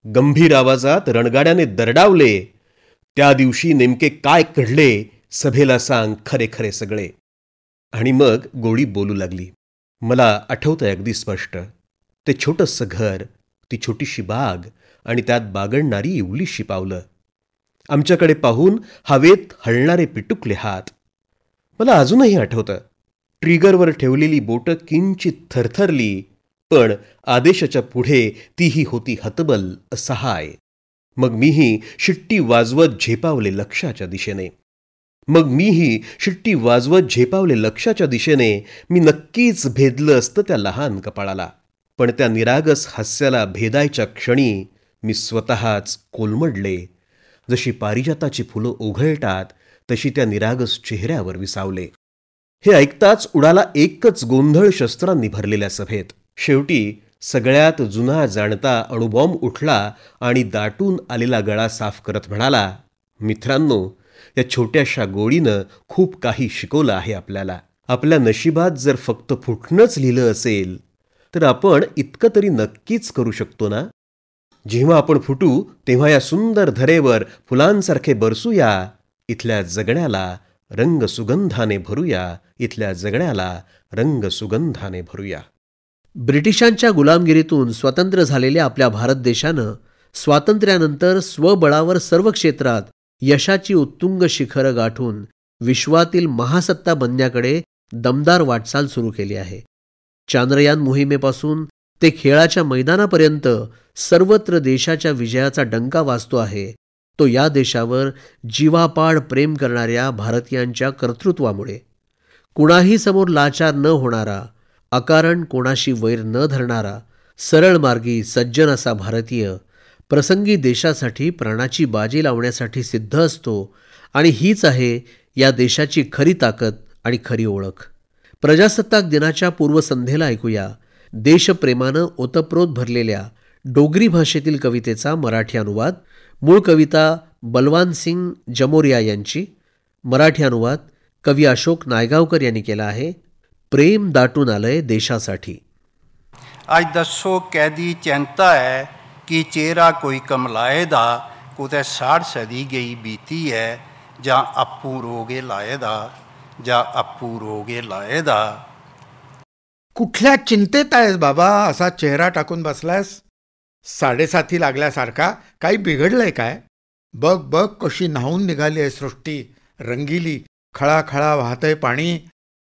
गंभीर आवाजात रणगाड्याने दरडावले, त्या दिवशी नेमके काय घडले सभेला सांग खरे खरे सगळे. आणि मग गोळी बोलू लागली. मला आठवतंय अगदी स्पष्ट. ते छोटंसं घर, ती छोटीशी बाग आणि त्यात बागडणारी इवलीशी पावलं. आमच्याकडे पाहून हवेत हलणारे पिटुकले हात. मला अजूनही आठवतं. ट्रिगरवर ठेवलेली बोटं किंचित थरथरली, पण आदेशाच्या पुढे तीही होती हतबल असहाय. मग मीही शिट्टी वाजवत झेपावले लक्ष्याच्या दिशेने. मी नक्कीच भेदलं असतं त्या लहान कपाळाला. पण त्या निरागस हास्याला भेदायच्या क्षणी मी स्वतःच कोलमडले. जशी पारिजाताची फुलं ओघळतात तशी त्या निरागस चेहऱ्यावर विसावले. हे ऐकताच उडाला एकच गोंधळ शस्त्रांनी भरलेल्या सभेत. शेवटी सगळ्यात जुना जाणता अणुबॉम्ब उठला आणि दाटून आलेला गळा साफ करत म्हणाला, मित्रांनो, या छोट्याशा गोळीनं खूप काही शिकवलं आहे आपल्याला. आपल्या नशिबात जर फक्त फुटणंच लिहिलं असेल तर आपण इतकं तरी नक्कीच करू शकतो ना. जेव्हा आपण फुटू तेव्हा या सुंदर धरेवर फुलांसारखे बरसूया. इथल्या जगण्याला रंग सुगंधाने भरूया. इथल्या जगण्याला रंग सुगंधाने भरूया. ब्रिटिशांच्या गुलामगिरीतून स्वतंत्र झालेल्या आपल्या भारत देशानं स्वातंत्र्यानंतर स्वबळावर सर्व क्षेत्रात यशाची उत्तुंग शिखरं गाठून विश्वातील महासत्ता बनण्याकडे दमदार वाटचाल सुरू केली आहे. चांद्रयान मोहिमेपासून ते खेळाच्या मैदानापर्यंत सर्वत्र देशाच्या विजयाचा डंका वाजतो आहे. तो या देशावर जीवापाड प्रेम करणाऱ्या भारतीयांच्या कर्तृत्वामुळे. कुणाही समोर लाचार न होणारा, अकारण कोणाशी वैर न धरणारा, सरळ मार्गी सज्जन असा भारतीय प्रसंगी देशासाठी प्राणाची बाजी लावण्यासाठी सिद्ध असतो. आणि हीच आहे या देशाची खरी ताकद आणि खरी ओळख. प्रजासत्ताक दिनाच्या पूर्वसंध्येला ऐकूया देशप्रेमानं ओतप्रोत भरलेल्या डोगरी भाषेतील कवितेचा मराठी अनुवाद. मूळ कविता बलवान सिंग जमोरिया यांची, मराठी अनुवाद कवी अशोक नायगावकर यांनी केला आहे. प्रेम दाटून आलंय देशासाठी. ਅੱਜ ਦੱਸੋ कैदी चिंता है कि चेहरा कोई कमलाए दा, कुतै 60 सदी गई बीती है, ਜਾਂ ਆਪੂ ਰੋਗੇ ਲਾਏ ਦਾ, ਜਾਂ ਆਪੂ ਰੋਗੇ ਲਾਏ ਦਾ. कुठल्या चिंतेत आहेस बाबा, असा चेहरा टाकून बसलायस? साडेसाती लागल्यासारखा. काही बिघडलंय काय? बघ बघ कशी न्हावून निघाली आहे सृष्टी, रंगिली. खळाखळा वाहतंय पाणी.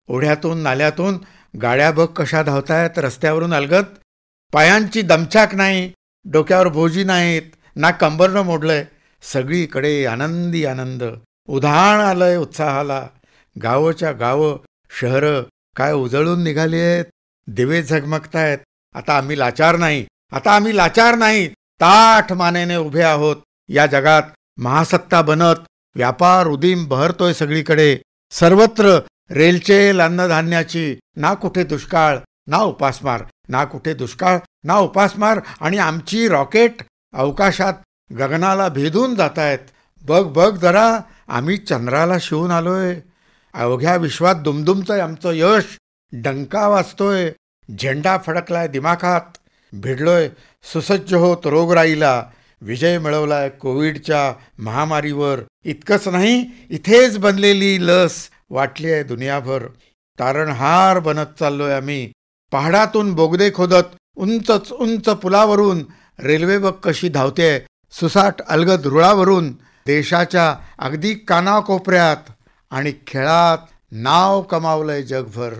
ओढ्यातून नाल्यातून गाड्या बघ कशा धावतायत रस्त्यावरून अलगद. पायांची दमछाक नाही, डोक्यावर भोजी नाहीत, ना कंबरनं मोडलंय. सगळीकडे आनंदी आनंद. उधाण आलंय उत्साहाला. गावच्या गावं शहरं काय उजळून निघाली आहेत. दिवे झगमगतायत. आता आम्ही लाचार नाही, आता आम्ही लाचार नाही. ताठ मानेने उभे आहोत या जगात. महासत्ता बनत व्यापार उदीम बहरतोय सगळीकडे. सर्वत्र रेलचेल अन्नधान्याची. ना कुठे दुष्काळ ना उपासमार, ना कुठे दुष्काळ ना उपासमार. आणि आमची रॉकेट अवकाशात गगनाला भेदून जात आहेत. बघ बघ जरा, आम्ही चंद्राला शिवून आलोय. अवघ्या विश्वात दुमदुमतंय आमचं यश. डंका वाजतोय, झेंडा फडकलाय दिमाखात. भिडलोय सुसज्ज होत रोगराईला. विजय मिळवलाय कोविडच्या महामारीवर. इतकंच नाही, इथेच बनलेली लस वाटली आहे दुनियाभर. तारणहार बनत चाललोय आम्ही. पहाडातून बोगदे खोदत उंचच उंच पुलावरून रेल्वे बघ कशी धावते सुसाट अलगद रुळावरून. देशाच्या अगदी कानाकोपऱ्यात. आणि खेळात नाव कमावलंय जगभर.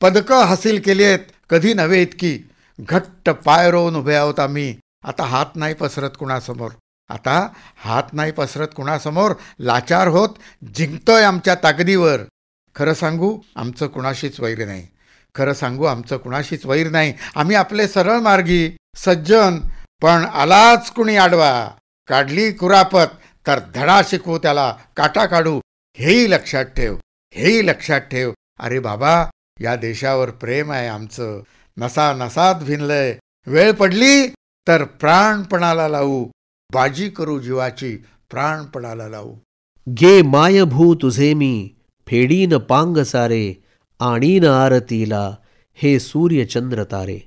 पदकं हासिल केली आहेत कधी नव्हे इतकी. घट्ट पाय रोवून उभे आहोत आम्ही. आता हात नाही पसरत कुणासमोर. आता हात नाही पसरत कुणासमोर. लाचार होत जिंकतोय आमच्या ताकदीवर. खरं सांगू आमचं कुणाशीच वैर नाही. खरं सांगू आमचं कुणाशीच वैर नाही. आम्ही आपले सरळ मार्गी सज्जन. पण आलाच कुणी आडवा, काढली कुरापत, तर धडा शिकवू त्याला, काटा काढू. हेही लक्षात ठेव, हेही लक्षात ठेव. अरे बाबा, या देशावर प्रेम आहे आमचं. नसा नसात भिनलंय. वेळ पडली तर प्राणपणाला लावू. बाजी करू जीवाची, प्राणपणाला लावू. गे मायभू तुझे मी, फेडीन पांग सारे, आणीन आरतीला हे सूर्य चंद्र तारे.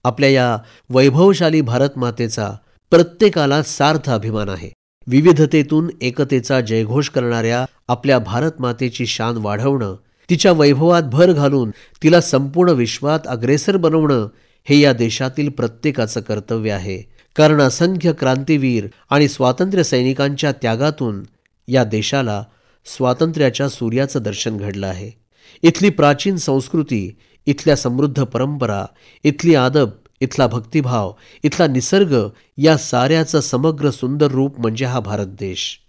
आपल्या या वैभवशाली भारतमातेचा प्रत्येकाला सार्थ अभिमान आहे. विविधतेतून एकतेचा जयघोष करणाऱ्या आपल्या भारतमातेची शान वाढवणं, तिच्या वैभवात भर घालून तिला संपूर्ण विश्वात अग्रेसर बनवणं हे या देशातील प्रत्येकाचं कर्तव्य आहे. कारण असंख्य क्रांतीवीर आणि स्वातंत्र्य सैनिकांच्या त्यागातून या देशाला स्वातंत्र्याच्या सूर्याचं दर्शन घडलं आहे. इथली प्राचीन संस्कृती, इथल्या समृद्ध परंपरा, इथली आदब, इथला भक्तिभाव, इथला निसर्ग या साऱ्याचं समग्र सुंदर रूप म्हणजे हा भारत देश.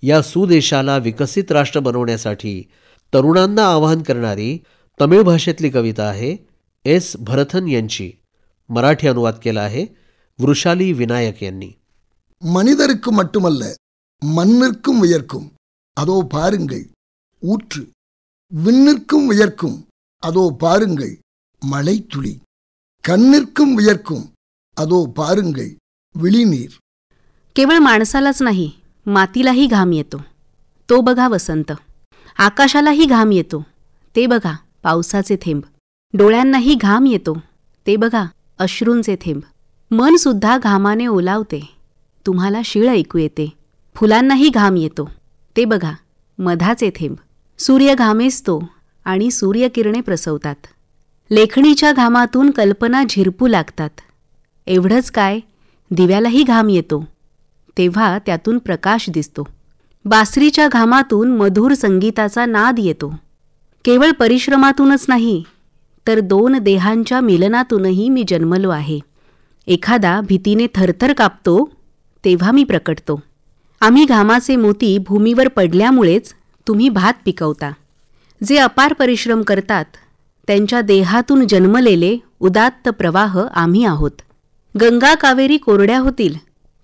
या सुदेशाला विकसित राष्ट्र बनवण्यासाठी तरुणांना आवाहन करणारी तमिळ भाषेतली कविता आहे एस भरथन यांची. मराठी अनुवाद केला आहे वृषाली विनायक यांनी. மனிதருக்கு மட்டுமல்ல, மண்ணிற்கும் வியர்க்கும், அதோ பாருங்கள் ஊற்று. விண்ணிற்கும் வியர்க்கும், அதோ பாருங்கள் மழைத்துளி. கண்ணிற்கும் वियर्க்கும், அதோ பாருங்கள் विळीनीर. केवळ माणसालाच नाही, मातीलाही घाम येतो, तो बघा वसंत. आकाशालाही घाम येतो, ते बघा पावसाचे थेंब. डोळ्यांनाही घाम येतो, ते बघा अश्रूंचे थेंब. मन सुद्धा घामाने ओलावते, तुम्हाला शीळ ऐकू येते. फुलांनाही घाम येतो, ते बघा मधाचे थेंब. सूर्य घामेसतो आणि सूर्यकिरणे प्रसवतात. लेखणीच्या घामातून कल्पना झिरपू लागतात. एवढंच काय, दिव्यालाही घाम येतो, तेव्हा त्यातून प्रकाश दिसतो. बासरीच्या घामातून मधुर संगीताचा नाद येतो. केवळ परिश्रमातूनच नाही, तर दोन देहांच्या मिलनातूनही मी जन्मलो आहे. एखादा भीतीने थरथर कापतो, तेव्हा मी प्रकटतो. आम्ही घामाचे मोती भूमीवर पडल्यामुळेच तुम्ही भात पिकवता. जे अपार परिश्रम करतात, त्यांच्या देहातून जन्मलेले उदात्त प्रवाह आम्ही आहोत. गंगा कावेरी कोरड्या होतील,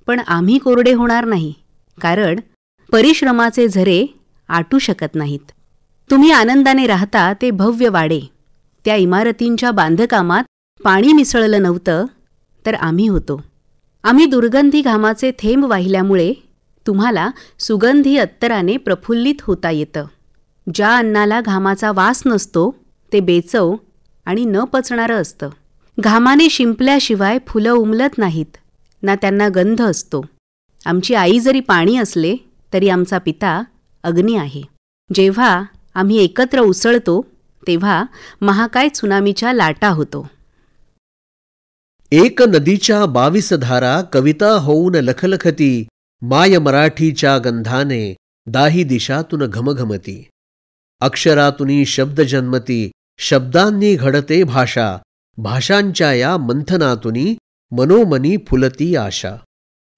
पण आम्ही कोरडे होणार नाही, कारण परिश्रमाचे झरे आटू शकत नाहीत. तुम्ही आनंदाने राहता ते भव्य वाडे. त्या इमारतींच्या बांधकामात पाणी मिसळलं नव्हतं, तर आम्ही होतो. आम्ही दुर्गंधी घामाचे थेंब वाहिल्यामुळे तुम्हाला सुगंधी अत्तराने प्रफुल्लित होता येतं. ज्या अन्नाला घामाचा वास नसतो, ते बेचव आणि न पचणारं असतं. घामाने शिंपल्याशिवाय फुलं उमलत नाहीत, ना त्यांना गंध असतो. आमची आई जरी पाणी असले, तरी आमचा पिता अग्नी आहे. जेव्हा आम्ही एकत्र उसळतो, तेव्हा महाकाय त्सुनामीच्या लाटा होतो. एक नदीच्या 22 धारा कविता होऊन लखलखती. माय मराठीच्या गंधाने दाही दिशातून घमघमती. अक्षरातुनी शब्द जन्मती, शब्दांनी घडते भाषा. भाषांच्या या मंथनातुनी मनोमनी फुलती आशा.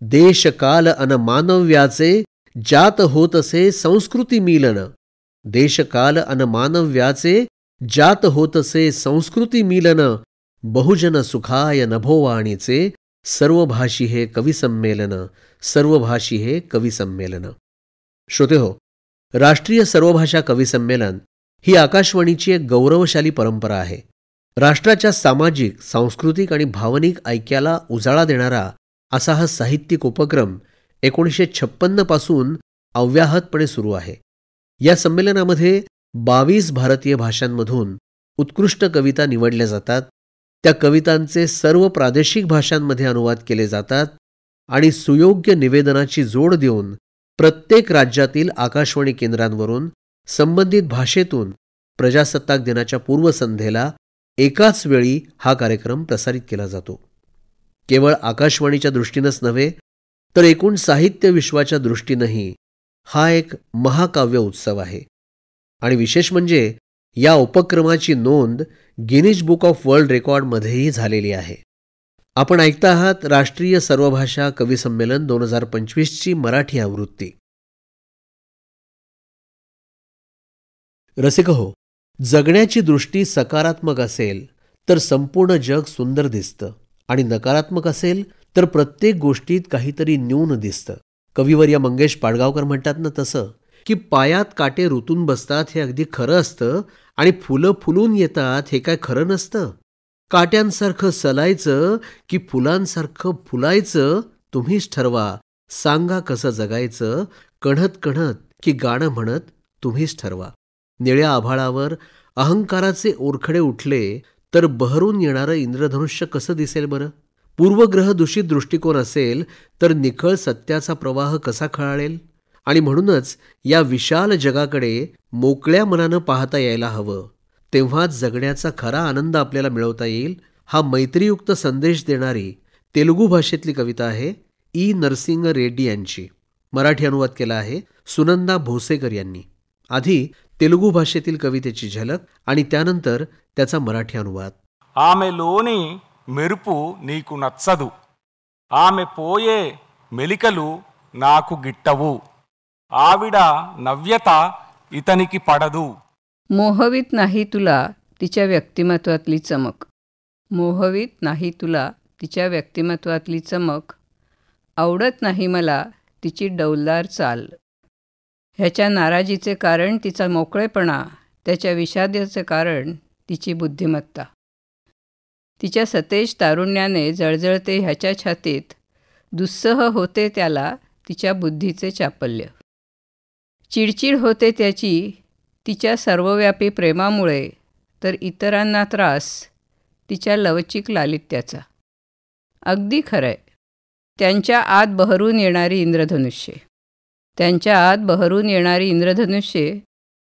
देश काल अन मानव्याचे जात होतसे संस्कृती मिलन. देशकाल अन मानव्याचे जात होतसे संस्कृती मिलन. बहुजन सुखाय नभोवाणीचे सर्वभाषी हे कवी संमेलन. सर्वभाषी हे कवी संमेलन. श्रोतेहो, राष्ट्रीय सर्वभाषा कवी संमेलन ही आकाशवाणीची एक गौरवशाली परंपरा आहे. राष्ट्राच्या सामाजिक, सांस्कृतिक आणि भावनिक ऐक्याला उजाळा देणारा असा हा साहित्यिक उपक्रम 1956 पासून अव्याहतपणे सुरू आहे. या संमेलनामध्ये 22 भारतीय भाषांमधून उत्कृष्ट कविता निवडल्या जातात. त्या कवितांचे सर्व प्रादेशिक भाषांमध्ये अनुवाद केले जातात आणि सुयोग्य निवेदनाची जोड देऊन प्रत्येक राज्यातील आकाशवाणी केंद्रांवरून संबंधित भाषेतून प्रजासत्ताक दिनाच्या पूर्वसंध्येला एकाच वेळी हा कार्यक्रम प्रसारित केला जातो. केवळ आकाशवाणीच्या दृष्टीनंच नव्हे, तर एकूण साहित्य विश्वाच्या दृष्टीनंही हा एक महाकाव्य उत्सव आहे. आणि विशेष म्हणजे या उपक्रमाची नोंद गिनीज बुक ऑफ वर्ल्ड रेकॉर्डमध्येही झालेली आहे. आपण ऐकता आहात राष्ट्रीय सर्वभाषा कवी संमेलन 2025ची मराठी आवृत्ती. रसिकहो, जगण्याची दृष्टी सकारात्मक असेल तर संपूर्ण जग सुंदर दिसतं आणि नकारात्मक असेल तर प्रत्येक गोष्टीत काहीतरी न्यून दिसतं. कविवर्य मंगेश पाडगावकर म्हणतात ना तसं, की पायात काटे रुतून बसतात हे अगदी खरं असतं आणि फुलं फुलून येतात हे काय खरं नसतं. काट्यांसारखं सलायचं की फुलांसारखं फुलायचं तुम्हीच ठरवा. सांगा कसं जगायचं, कणत कणत की गाणं म्हणत तुम्हीच ठरवा. निळ्या आभाळावर अहंकाराचे ओरखडे उठले तर बहरून येणारं इंद्रधनुष्य कसं दिसेल बरं? पूर्वग्रह दूषित दृष्टिकोन असेल तर निखळ सत्याचा प्रवाह कसा खळाळेल? आणि म्हणूनच या विशाल जगाकडे मोकळ्या मनानं पाहता यायला हवं. तेव्हाच जगण्याचा खरा आनंद आपल्याला मिळवता येईल. हा मैत्रीयुक्त संदेश देणारी तेलुगू भाषेतली कविता आहे ई नरसिंग रेड्डी यांची. मराठी अनुवाद केला आहे सुनंदा भोसेकर यांनी. आधी तेलुगू भाषेतील कवितेची झलक आणि त्यानंतर त्याचा मराठी अनुवाद. ఆమెలోని మెరుపు నీకు నచ్చదు, ఆమె పోయే మెలికలు నాకు గిట్టవు, ఆవిడ నవ్యత ఇతనికి పడదు. मोहवीत नाही तुला तिच्या व्यक्तिमत्वातली चमक, मोहवीत नाही तुला तिच्या व्यक्तिमत्वातली चमक. आवडत नाही मला तिची डौलदार चाल. ह्याच्या नाराजीचे कारण तिचा मोकळेपणा, त्याच्या विषादाचे कारण तिची बुद्धिमत्ता. तिच्या सतेज तारुण्याने जळजळते ह्याच्या छातीत, दुस्सह होते त्याला तिच्या बुद्धीचे चापल्य. चिडचिड होते त्याची तिच्या सर्वव्यापी प्रेमामुळे, तर इतरांना त्रास तिच्या लवचिक लालित्याचा. अगदी खरंय, त्यांच्या आत बहरून येणारी इंद्रधनुष्ये, त्यांच्या आत बहरून येणारी इंद्रधनुष्ये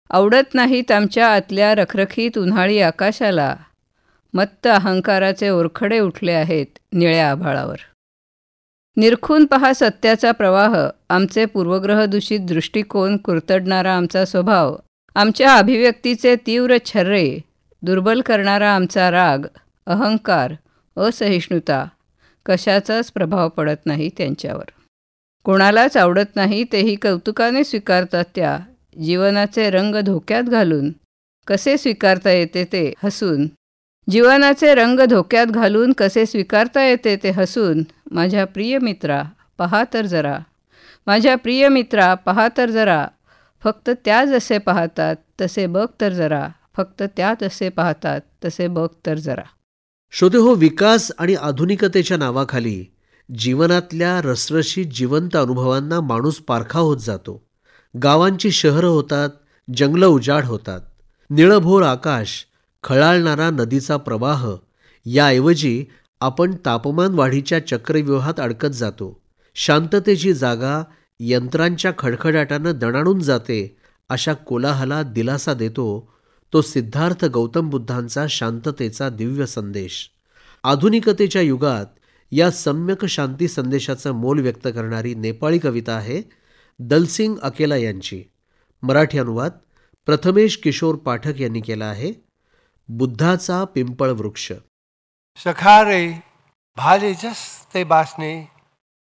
आवडत नाहीत आमच्या आतल्या रखरखीत उन्हाळी आकाशाला. मत्त अहंकाराचे ओरखडे उठले आहेत निळ्या आभाळावर. निरखून पहा सत्याचा प्रवाह, आमचे पूर्वग्रह दूषित दृष्टिकोन, कुरतडणारा आमचा स्वभाव, आमच्या अभिव्यक्तीचे तीव्र छर्रे, दुर्बल करणारा आमचा राग, अहंकार, असहिष्णुता, कशाचाच प्रभाव पडत नाही त्यांच्यावर. कोणालाच आवडत नाही तेही कौतुकाने स्वीकारतात त्या. जीवनाचे रंग धोक्यात घालून कसे स्वीकारता येते ते हसून, जीवनाचे रंग धोक्यात घालून कसे स्वीकारता येते ते हसून. माझ्या प्रिय मित्रा पहा तर जरा, माझ्या प्रिय मित्रा पहा तर जरा, फक्त त्या जसे पाहतात तसे बघ तर जरा, फक्त त्या जसे पाहतात तसे बघ तर जरा. श्रोते हो, विकास आणि आधुनिकतेच्या नावाखाली जीवनातल्या रसरशीत जिवंत अनुभवांना माणूस पारखा होत जातो. गावांची शहरं होतात, जंगलं उजाड होतात, निळभोर आकाश, खळाळणारा नदीचा प्रवाह, याऐवजी आपण तापमान वाढीच्या चक्रव्यूहात अडकत जातो. शांततेची जागा यंत्रांच्या खडखडाटानं दणाणून जाते. अशा कोलाहलात दिलासा देतो तो सिद्धार्थ गौतम बुद्धांचा शांततेचा दिव्य संदेश. आधुनिकतेच्या युगात या सम्यक शांती संदेशाचं मोल व्यक्त करणारी नेपाळी कविता आहे दलसिंग अकेला यांची. मराठी अनुवाद प्रथमेश किशोर पाठक यांनी केला आहे. बुद्धाचा पिंपळ वृक्ष. सखारे भाले जस्ते बासने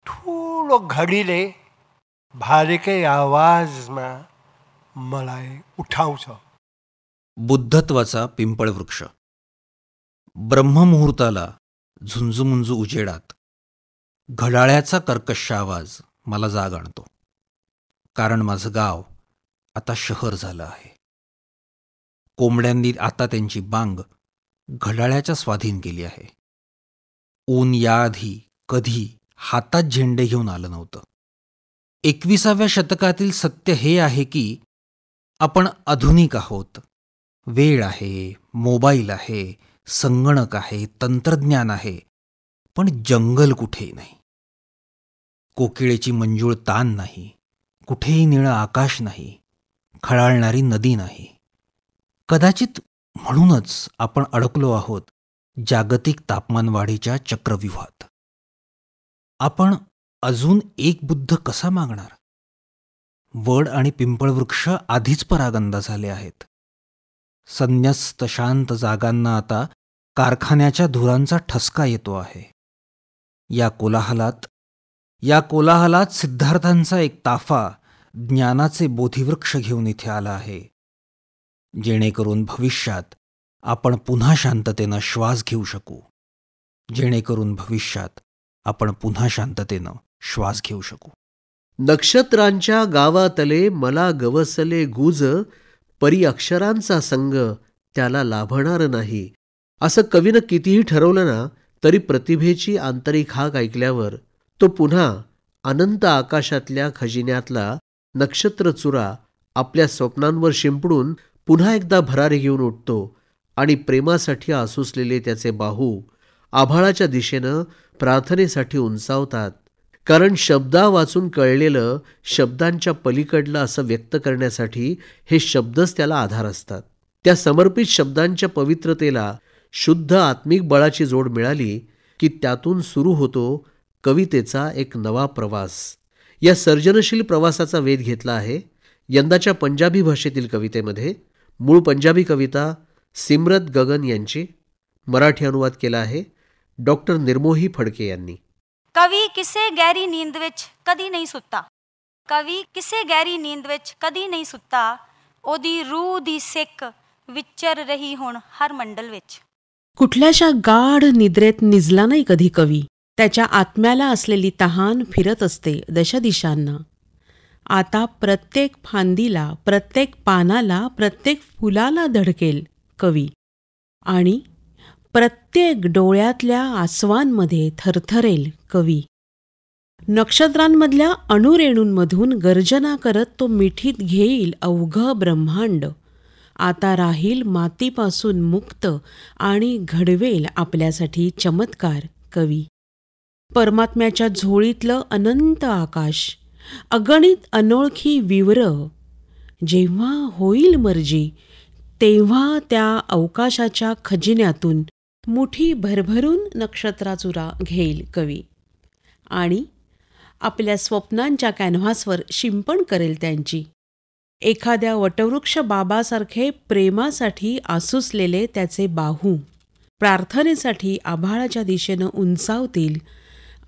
ठूलो घडीले, भालेके आवाजमा मलाई उठाउँछ. बुद्धत्वाचा पिंपळ वृक्ष. ब्रह्ममुहूर्ताला झुंजूमुंजू उजेडात घड्याळ्याचा कर्कश आवाज मला जाग आणतो. कारण माझं गाव आता शहर झालं आहे. कोंबड्यांनी आता त्यांची बांग घड्याळ्याच्या स्वाधीन केली आहे. ऊन याआधी कधी हातात झेंडे घेऊन आलं नव्हतं. 21व्या शतकातील सत्य हे आहे की आपण आधुनिक आहोत. वेळ आहे, मोबाईल आहे, संगणक आहे, तंत्रज्ञान आहे, पण जंगल कुठेही नाही. कोकिळेची मंजूळ तान नाही, कुठेही निळं आकाश नाही, खळाळणारी नदी नाही. कदाचित म्हणूनच आपण अडकलो आहोत जागतिक तापमानवाढीच्या चक्रव्यूहात. आपण अजून एक बुद्ध कसा मागणार? वड आणि पिंपळवृक्ष आधीच परागंदा झाले आहेत. संन्यस्त शांत जागांना आता कारखान्याच्या धुरांचा ठसका येतो आहे. या कोलाहलात सिद्धार्थांचा एक ताफा ज्ञानाचे बोधिवृक्ष घेऊन इथे आला आहे, जेणेकरून भविष्यात आपण पुन्हा शांततेनं श्वास घेऊ शकू. नक्षत्रांच्या गावातले मला गवसले गुज, परी अक्षरांचा संग त्याला लाभणार नाही. असं कवीनं कितीही ठरवलं ना, तरी प्रतिभेची आंतरिक हाक ऐकल्यावर तो पुन्हा अनंत आकाशातल्या खजिन्यातला नक्षत्रचुरा आपल्या स्वप्नांवर शिंपडून पुन्हा एकदा भरारी घेऊन उठतो आणि प्रेमासाठी आसुसलेले त्याचे बाहू आभाळाच्या दिशेनं प्रार्थनेसाठी उंचावतात. कारण शब्दा वाचून कळलेलं शब्दांच्या पलीकडलं असं व्यक्त करण्यासाठी हे शब्दच त्याला आधार असतात. त्या समर्पित शब्दांच्या पवित्रतेला शुद्ध आत्मिक बळाची जोड मिळाली की त्यातून सुरू होतो कवितेचा एक नवा प्रवास. या सर्जनशील प्रवासाचा वेध घेतला आहे यंदाच्या पंजाबी भाषेतील कवितेमध्ये. मूळ पंजाबी कविता सिमरत गगन यांची. मराठी अनुवाद केला आहे डॉक्टर निर्मोही फडके यांनी. कवि किसे गहरी नींद विच कदी नहीं सुत्ता, कवि किसे गहरी नींद विच कदी नहीं सुत्ता, ओदी रूह दी सिक विचर रही हुण हर मंडल विच. कुठल्याशा गाढ निद्रेत निजला नाही कधी कवी, त्याच्या आत्म्याला असलेली तहान फिरत असते दशदिशांना. आता प्रत्येक फांदीला, प्रत्येक पानाला, प्रत्येक फुलाला धडकेल कवी आणि प्रत्येक डोळ्यातल्या आसवांमध्ये थरथरेल कवी. नक्षत्रांमधल्या अणुरेणूंमधून गर्जना करत तो मिठीत घेईल अवघं ब्रह्मांड. आता राहील मातीपासून मुक्त आणि घडवेल आपल्यासाठी चमत्कार कवी. परमात्म्याच्या झोळीतलं अनंत आकाश, अगणित अनोळखी विवर, जेव्हा होईल मर्जी तेव्हा त्या अवकाशाच्या खजिन्यातून मुठी भरभरून नक्षत्राचुरा घेईल कवी आणि आपल्या स्वप्नांच्या कॅनव्हासवर शिंपण करेल त्यांची. एखाद्या वटवृक्ष बाबासारखे प्रेमासाठी आसुसलेले त्याचे बाहू प्रार्थनेसाठी आभाळाच्या दिशेनं उंचावतील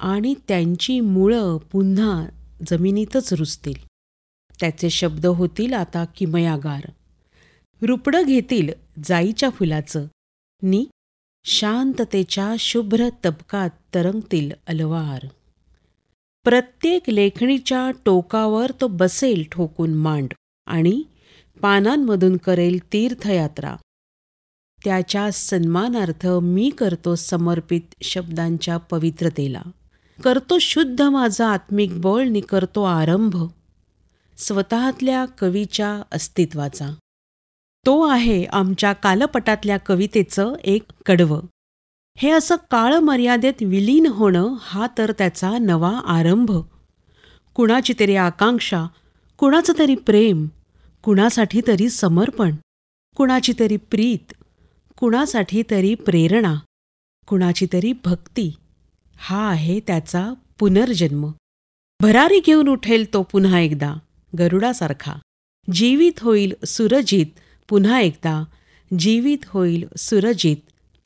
आणि त्यांची मुळं पुन्हा जमिनीतच रुजतील. त्याचे शब्द होतील आता किमयागार, रुपडं घेतील जाईच्या फुलाचं नि शांततेच्या शुभ्र तबकात तरंगतील अलवार. प्रत्येक लेखणीच्या टोकावर तो बसेल ठोकून मांड आणि पानांमधून करेल तीर्थयात्रा. त्याच्या सन्मानार्थ मी करतो समर्पित शब्दांच्या पवित्रतेला. करतो शुद्ध माझा आत्मिक बळ नि करतो आरंभ स्वतःतल्या कवीच्या अस्तित्वाचा. तो आहे आमच्या कालपटातल्या कवितेचं एक कडवं. हे असं काळ मर्यादेत विलीन होणं हा तर त्याचा नवा आरंभ. कुणाची तरी आकांक्षा, कुणाचं तरी प्रेम, कुणासाठी तरी समर्पण, कुणाची तरी प्रीत, कुणासाठी तरी प्रेरणा, कुणाची तरी भक्ती. हा आहे त्याचा पुनर्जन्म. भरारी घेऊन उठेल तो पुन्हा एकदा गरुडासारखा. जीवित होईल सुरजित पुन्हा एकदा, जीवित होईल सुरजित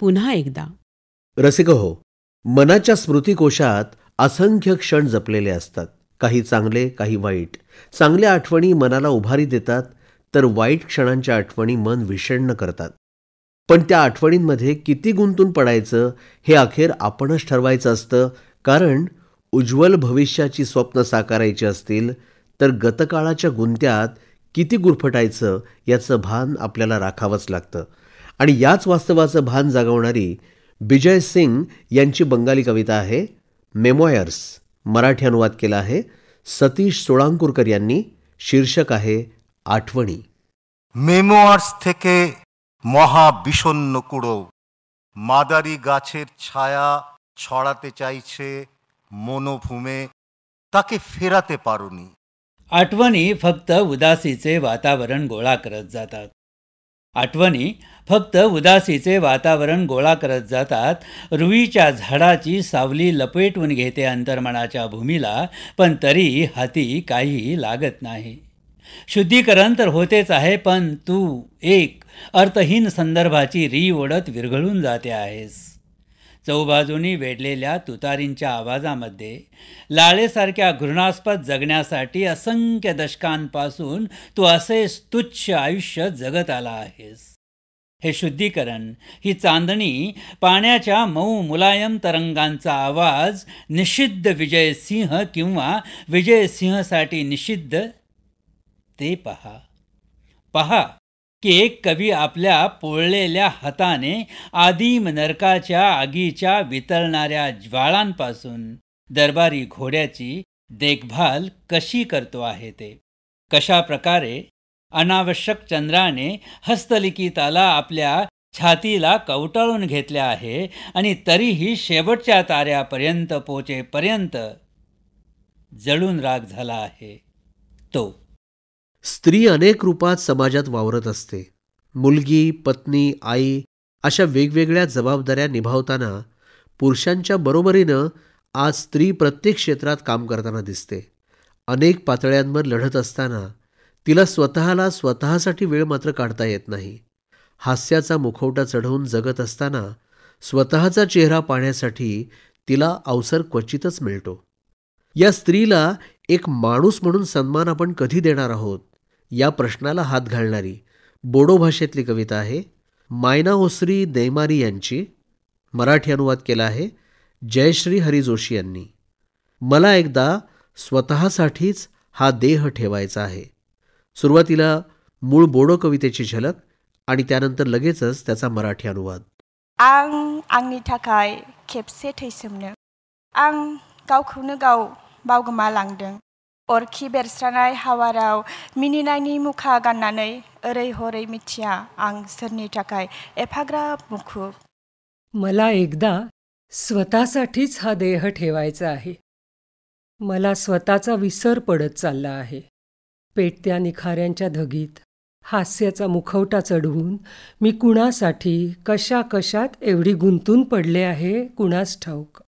पुन्हा एकदा. रसिकहो, मनाच्या स्मृतिकोशात असंख्य क्षण जपलेले असतात. काही चांगले, काही वाईट. चांगल्या आठवणी मनाला उभारी देतात, तर वाईट क्षणांच्या आठवणी मन विषण्ण करतात. पण त्या आठवणींमध्ये किती गुंतून पडायचं हे अखेर आपणच ठरवायचं असतं. कारण उज्ज्वल भविष्याची स्वप्न साकारायची असतील तर गतकाळाच्या गुंत्यात किती गुरफटायचं याचं भान आपल्याला राखावंच लागतं. आणि याच वास्तवाचं भान जागवणारी बिजय सिंग यांची बंगाली कविता आहे मेमोयर्स. मराठी अनुवाद केला आहे सतीश सोळांकुरकर यांनी. शीर्षक आहे आठवणी. মেমোয়ার্স থেকে মহা বিষণ্ণ কুড়ো মাদারি গাছের ছায়া ছড়াতে চাইছে মনোভূমে, তাকে ফেরাতে পারোনি. आठवणी फक्त उदासीचे वातावरण गोळा करत जातात. आठवणी फक्त उदासीचे वातावरण गोळा करत जातात. रुईच्या झाडाची सावली लपेटून घेते अंतर्मनाच्या भूमीला, पण तरी हाती काहीही लागत नाही. शुद्धीकरण तर होतेच आहे, पण तू एक अर्थहीन संदर्भाची री ओढत विरघळून जाते आहेस. चौबाजूनी वेढलेल्या तुतारींच्या आवाजामध्ये लाळेसारख्या घृणास्पद जगण्यासाठी असंख्य दशकांपासून तू असेच तुच्छ आयुष्य जगत आला आहेस. हे शुद्धीकरण, ही चांदणी, पाण्याच्या मऊ मुलायम तरंगांचा आवाज निषिद्ध विजयसिंह किंवा विजयसिंहसाठी निषिद्ध ते पहा. पहा की एक कवी आपल्या पोळलेल्या हाताने आदिम नरकाच्या आगीच्या वितळणाऱ्या ज्वाळांपासून दरबारी घोड्याची देखभाल कशी करतो आहे ते. कशा प्रकारे अनावश्यक चंद्राने हस्तलिखिताला आपल्या छातीला कवटाळून घेतले आहे आणि तरीही शेवटच्या ताऱ्यापर्यंत पोचेपर्यंत जळून राख झाला आहे तो. स्त्री अनेक रूपात समाजात वावरत असते. मुलगी, पत्नी, आई अशा वेगवेगळ्या जबाबदाऱ्या निभावताना पुरुषांच्या बरोबरीनं आज स्त्री प्रत्येक क्षेत्रात काम करताना दिसते. अनेक पातळ्यांवर लढत असताना तिला स्वतःसाठी वेळ मात्र काढता येत नाही. हास्याचा मुखवटा चढवून जगत असताना स्वतःचा चेहरा पाहण्यासाठी तिला अवसर क्वचितच मिळतो. या स्त्रीला एक माणूस म्हणून सन्मान आपण कधी देणार आहोत या प्रश्नाला हात घालणारी बोडो भाषेतली कविता आहे मायना ओसरी दैमारी यांची. मराठी अनुवाद केला आहे जयश्री हरी जोशी यांनी. मला एकदा स्वतःसाठीच हा देह ठेवायचा आहे. सुरुवातीला मूळ बोडो कवितेची झलक आणि त्यानंतर लगेचच त्याचा मराठी अनुवाद. आं आंनि थाखाय खेबसे थैसोमनो आं गावखौनो गाव बावगोमालांदों. अरखि बेरस्रानाय हावाराव मिनिनायनि मुखा गाननानै ओरै हरै मिथिया आं सोरनि थाखाय एफाग्राब मुखुब. मला एकदा स्वतःसाठीच हा देह ठेवायचा आहे. मला स्वतःचा विसर पडत चालला आहे. पेटत्या निखाऱ्यांच्या धगीत हास्याचा मुखवटा चढवून मी कुणासाठी कशा कशात एवढी गुंतून पडले आहे कुणास ठाऊक.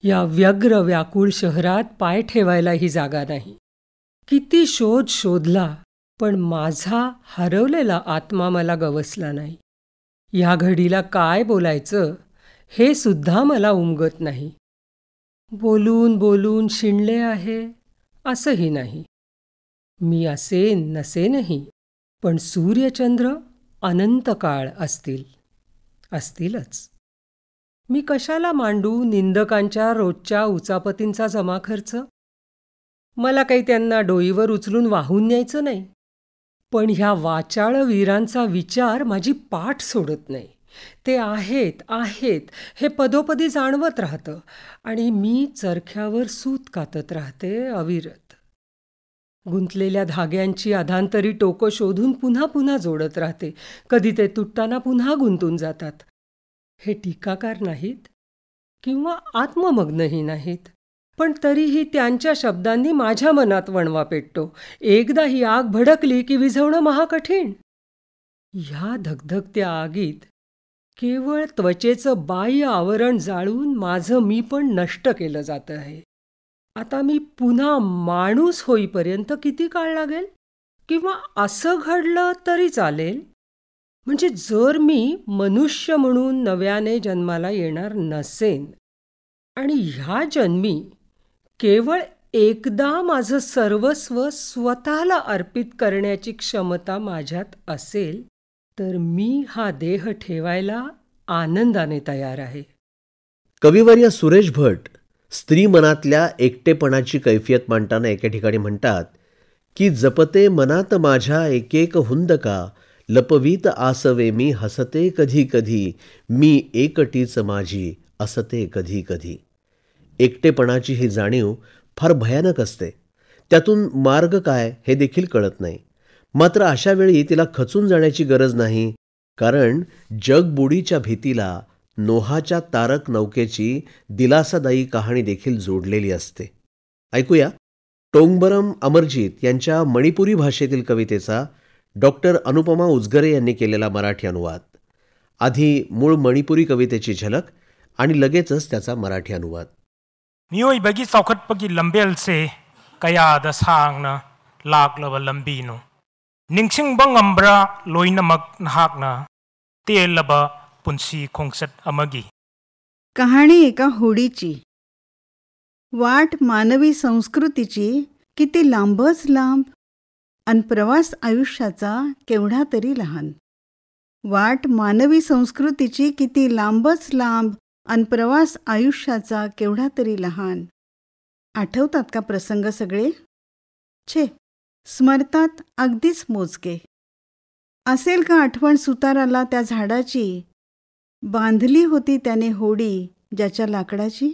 या व्यग्र व्याकुळ शहरात पाय ठेवायलाही जागा नाही. किती शोध शोधला पण माझा हरवलेला आत्मा मला गवसला नाही. या घडीला काय बोलायचं हे सुद्धा मला उमगत नाही. बोलून बोलून शिणले आहे असंही नाही. मी असेन नसेनही पण सूर्यचंद्र अनंत काळ असतीलच. मी कशाला मांडू निंदकांच्या रोजच्या उचापतींचा जमा खर्च. मला काही त्यांना डोईवर उचलून वाहून न्यायचं नाही. पण ह्या वाचाळ वीरांचा विचार माझी पाठ सोडत नाही. ते आहेत हे पदोपदी जाणवत राहतं आणि मी चरख्यावर सूत कातत राहते अविरत. गुंतलेल्या धाग्यांची अधांतरी टोकं शोधून पुन्हा पुन्हा जोडत राहते. कधी ते तुटताना पुन्हा गुंतून जातात. हे टीकाकार नाहीत किंवा आत्ममग्नही नाहीत, पण तरीही त्यांच्या शब्दांनी माझ्या मनात वणवा पेटतो. एकदा ही आग भडकली की विझवणं महाकठीण. ह्या धगधगत्या आगीत केवळ त्वचेचं बाह्य आवरण जाळून माझं मी पण नष्ट केलं जात आहे. आता मी पुन्हा माणूस होईपर्यंत किती काळ लागेल? किंवा असं घडलं तरी चालेल. म्हणजे जर मी मनुष्य म्हणून नव्याने जन्माला येणार नसेन आणि ह्या जन्मी केवळ एकदा माझं सर्वस्व स्वतःला अर्पित करण्याची क्षमता माझ्यात असेल तर मी हा देह ठेवायला आनंदाने तयार आहे. कविवर्य सुरेश भट स्त्री मनातल्या एकटेपणाची कैफियत मांडताना एके ठिकाणी म्हणतात की जपते मनात माझ्या एकेक हुंदका लपवीत आसवे मी हसते कधी कधी मी एकटीच माझी असते कधी कधी. एकटेपणाची ही जाणीव फार भयानक असते. त्यातून मार्ग काय हे देखील कळत नाही. मात्र अशा वेळी तिला खचून जाण्याची गरज नाही, कारण जगबुडीच्या भीतीला नोहाच्या तारक नौकेची दिलासादायी कहाणी देखील जोडलेली असते. ऐकूया टोंगबरम अमरजीत यांच्या मणिपुरी भाषेतील कवितेचा डॉक्टर अनुपमा उजगरे यांनी केलेला मराठी अनुवाद. आधी मूळ मणिपुरी कवितेची झलक आणि लगेचच त्याचा मराठी अनुवाद. मिओइबगी चौखटपगी लंबेलसे कयादा सांगना लाकलबा लंबीनो निंगसिंगबा ngambra loinamak nahakna तेलबा पुंसी खोंगसट अमगी. कहाणी एका होडीची. वाट मानवी संस्कृतीची किती लांबच लांब आणि प्रवास आयुष्याचा केवढा तरी लहान. वाट मानवी संस्कृतीची किती लांबच लांब आणि प्रवास आयुष्याचा केवढा तरी लहान. आठवतात का प्रसंग सगळे? छे, स्मरतात अगदीच मोजके. असेल का आठवण सुताराला त्या झाडाची, बांधली होती त्याने होडी ज्याच्या लाकडाची.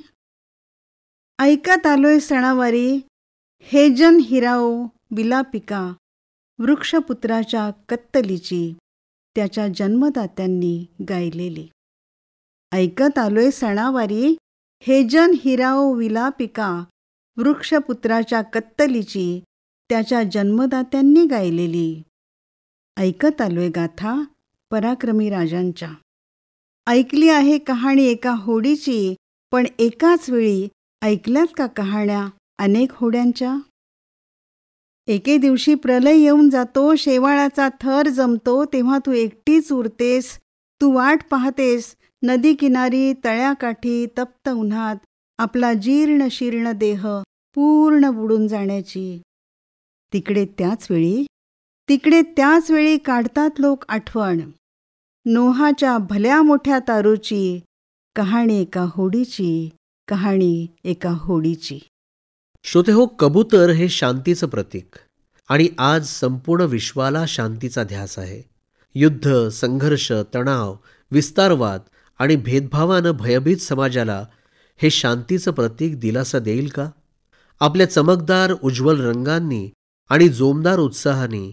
ऐकत आलोय सणावारी हे जन हिराओ विलापिका वृक्षपुत्राच्या कत्तलीची त्याच्या जन्मदात्यांनी गायलेली. ऐकत आलोय सणावारी हे जन हिराओ विलापिका वृक्षपुत्राच्या कत्तलीची त्याच्या जन्मदात्यांनी गायलेली. ऐकत आलोय गाथा पराक्रमी राजांच्या. ऐकली आहे कहाणी एका होडीची, पण एकाच वेळी ऐकल्यात का कहाण्या अनेक होड्यांच्या. एके दिवशी प्रलय येऊन जातो, शेवाळाचा थर जमतो, तेव्हा तू एकटीच उरतेस. तू वाट पाहतेस नदी किनारी तळ्याकाठी तप्त उन्हात आपला जीर्ण शीर्ण देह पूर्ण बुडून जाण्याची. तिकडे त्याच वेळी काढतात लोक आठवण नोहाच्या भल्या मोठ्या तारूची, कहाणी एका होडीची, कहाणी एका होडीची. श्रोतेहो, कबूतर हे शांतीचं प्रतीक आणि आज संपूर्ण विश्वाला शांतीचा ध्यास आहे. युद्ध, संघर्ष, तणाव, विस्तारवाद आणि भेदभावानं भयभीत समाजाला हे शांतीचं प्रतीक दिलासा देईल का? आपल्या चमकदार उज्ज्वल रंगांनी आणि जोमदार उत्साहाने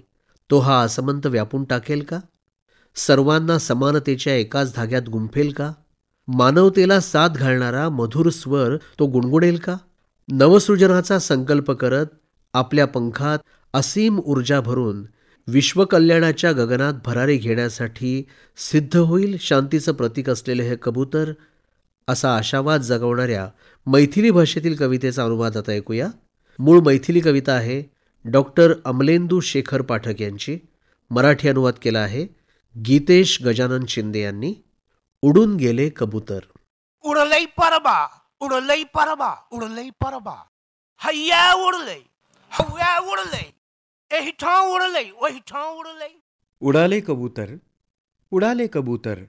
तो हा आसमंत व्यापून टाकेल का? सर्वांना समानतेच्या एकाच धाग्यात गुंफेल का? मानवतेला साथ घालणारा मधुर स्वर तो गुणगुणेल का? नवसृजनाचा संकल्प करत आपल्या पंखात असीम ऊर्जा भरून विश्वकल्याणाच्या गगनात भरारी घेण्यासाठी सिद्ध होईल शांतीचं प्रतीक असलेले हे कबूतर, असा आशावाद जगवणाऱ्या मैथिली भाषेतील कवितेचा अनुवाद आता ऐकूया. मूळ मैथिली कविता आहे डॉक्टर अमलेंदू शेखर पाठक यांची. मराठी अनुवाद केला आहे गीतेश गजानन शिंदे यांनी. उडून गेले कबूतर. उडलई परबा, उडलई परबा, उडलई परबा, हैया उडलई, हव्या उडलई, एही ठाव उडलई, वही ठाव उडलई. उडाले कबूतर, उडाले कबूतर,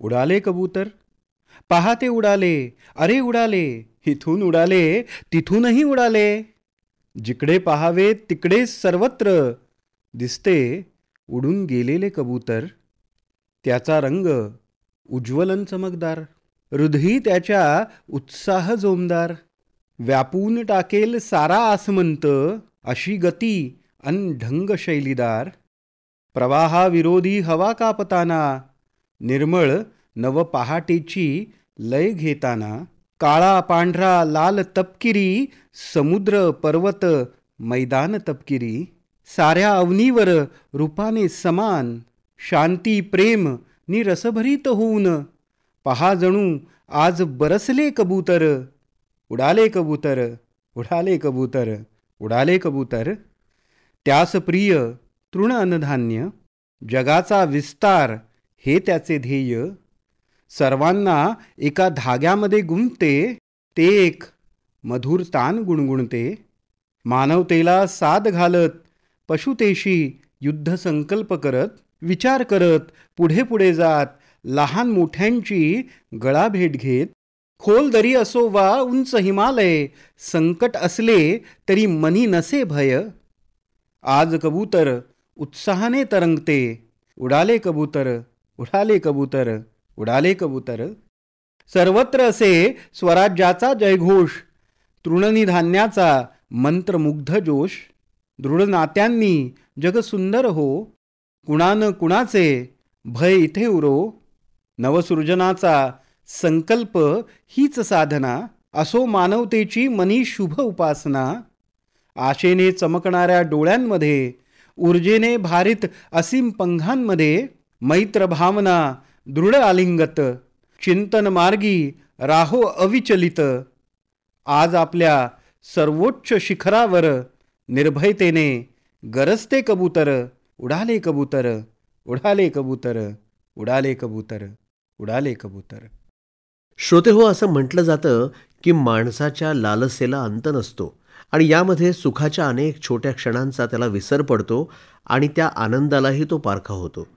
उडाले कबूतर, पहाते उडाले, अरे उडाले, इथून उडाले, तिथूनही उडाले. जिकडे पहावे तिकडे सर्वत्र दिसते उडून गेलेले कबूतर. त्याचा रंग उज्ज्वलन चमकदार, हृदयी त्याच्या उत्साह जोमदार. व्यापून टाकेल सारा आसमंत, अशी गती अन ढंग शैलीदार. प्रवाहाविरोधी हवा कापताना, निर्मळ नव पहाटेची लय घेताना. काळा पांढरा लाल तपकिरी, समुद्र पर्वत मैदान तपकिरी. साऱ्या अवनीवर रूपाने समान, शांती प्रेम नि रसभरीत होऊन. पहा जणू आज बरसले कबूतर. उडाले कबूतर, उडाले कबूतर, उडाले कबूतर. त्यास प्रिय तृण अन्नधान्य, जगाचा विस्तार हे त्याचे ध्येय. सर्वांना एका धाग्यामध्ये गुंफते, ते एक मधुर तान गुणगुणते. मानवतेला साद घालत, पशुतेशी युद्ध संकल्प करत, विचार करत पुढे पुढे जात, लहान मोठ्यांची गळा भेट घेत. खोल दरी असो वा उंच हिमालय, संकट असले तरी मनी नसे भय. आज कबूतर उत्साहाने तरंगते. उडाले कबूतर, उडाले कबूतर, उडाले कबूतर. सर्वत्र असे स्वराज्याचा जयघोष, तृणनी धान्याचा मंत्रमुग्ध जोश. दृढ नात्यांनी जग सुंदर हो, कुणान कुणाचे भय इथे उरो. नवसृजनाचा संकल्प हीच साधना, असो मानवतेची मनी शुभ उपासना. आशेने चमकणाऱ्या डोळ्यांमध्ये, ऊर्जेने भारित असीम पंखांमध्ये. मैत्र भावना दृढ आलिंगत, चिंतन मार्गी राहो अविचलित. आज आपल्या सर्वोच्च शिखरावर निर्भयतेने गरजते कबूतर. उडाले कबूतर, उडाले कबूतर, उडाले कबूतर, उडाले कबूतर. श्रोतेहो, असं म्हटलं जातं की माणसाच्या लालसेला अंत नसतो आणि यामध्ये सुखाच्या अनेक छोट्या क्षणांचा त्याला विसर पडतो आणि त्या आनंदालाही तो पारखा होतो.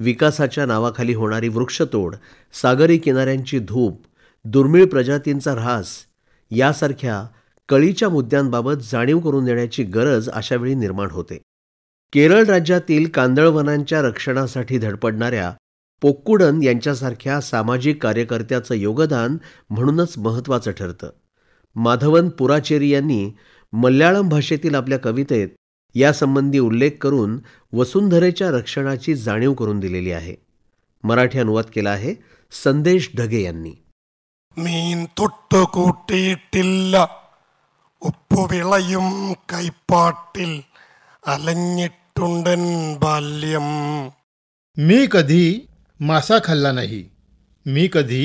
विकासाच्या नावाखाली होणारी वृक्षतोड, सागरी किनाऱ्यांची धूप, दुर्मिळ प्रजातींचा ऱ्हास यासारख्या कळीच्या मुद्द्यांबाबत जाणीव करून देण्याची गरज अशावेळी निर्माण होते. केरळ राज्यातील कांदळवनांच्या रक्षणासाठी धडपडणाऱ्या पोक्कुडन यांच्यासारख्या सामाजिक कार्यकर्त्याचं योगदान म्हणूनच महत्त्वाचं ठरतं. माधवन पुराचेरी यांनी मल्याळम भाषेतील आपल्या कवितेत यासंबंधी उल्लेख करून वसुंधरेच्या रक्षणाची जाणीव करून दिलेली आहे. मराठी अनुवाद केला आहे संदेश ढगे यांनी. മീൻ തൊട്ടു കൂട്ടിയിട്ടില്ല, ഉപ്പുവിളയും കൈപ്പാട്ടിൽ അലഞ്ഞിട്ടുണ്ടൻ ബാല്യം. मी कधी मासा खाल्ला नाही, मी कधी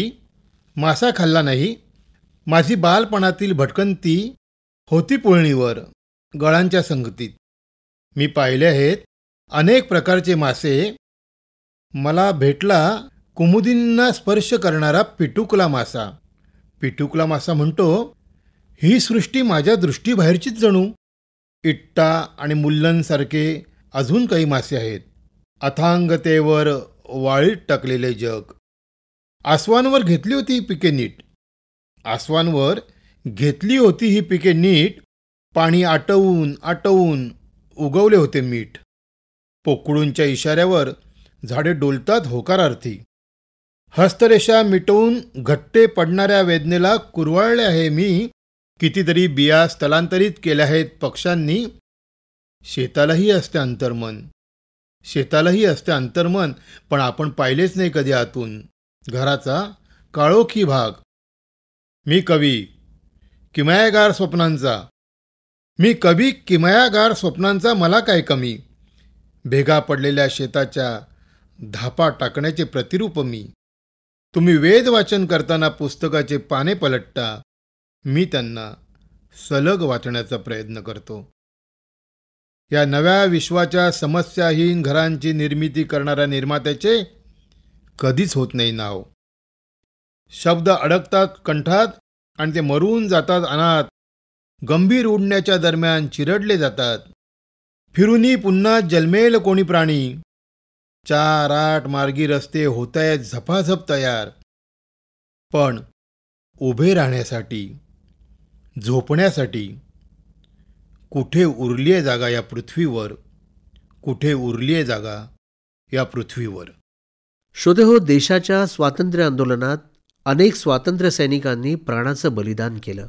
मासा खाल्ला नाही. माझी बालपणातील भटकंती होती पुळणीवर गळांच्या संगतीत. मी पाहिले आहेत अनेक प्रकारचे मासे. मला भेटला कुमुदींना स्पर्श करणारा पिटुकला मासा. पिटुकला मासा म्हणतो, ही सृष्टी माझ्या दृष्टीबाहेरचीच जणू. इट्टा आणि मुल्लनसारखे अजून काही मासे आहेत. अथांगतेवर वाळीत टाकलेले जग. आसवांवर घेतली होती पिके नीट. आसवांवर घेतली होती ही पिके नीट, पाणी आटवून आटवून उगवले होते मीठ. पोकडूंच्या इशाऱ्यावर झाडे डोलतात होकारार्थी. हस्तरेषा मिटवून घट्टे पडणाऱ्या वेदनेला कुरवाळले आहे मी. कितीतरी बिया स्थलांतरित केल्या आहेत पक्ष्यांनी. शेतालाही असते अंतर्मन, शेतालाही असते अंतर्मन, पण आपण पाहिलेच नाही कधी आतून घराचा काळोखी भाग. मी कवी किमयागार स्वप्नांचा, मी कवी किमयागार स्वप्नांचा, मला काय कमी. भेगा पडलेल्या शेताच्या धापा टाकण्याचे प्रतिरूप मी. तुम्ही वेद वाचन करताना पुस्तकाचे पाने पलटता, मी त्यांना सलग वाचण्याचा प्रयत्न करतो. या नव्या विश्वाच्या समस्याहीन घरांची निर्मिती करणाऱ्या निर्मात्याचे कधीच होत नाही नाव. शब्द अडकतात कंठात आणि ते मरून जातात अनाथ. गंभीर उडण्याच्या दरम्यान चिरडले जातात. फिरूनी पुन्हा जन्मेल कोणी प्राणी. 4-8 मार्गी रस्ते होतायत झपाझप तयार. पण उभे राहण्यासाठी, झोपण्यासाठी कुठे उरली आहे जागा या पृथ्वीवर, कुठे उरली आहे जागा या पृथ्वीवर. श्रोतेहो, देशाच्या स्वातंत्र्य आंदोलनात अनेक स्वातंत्र्य सैनिकांनी प्राणाचं बलिदान केलं.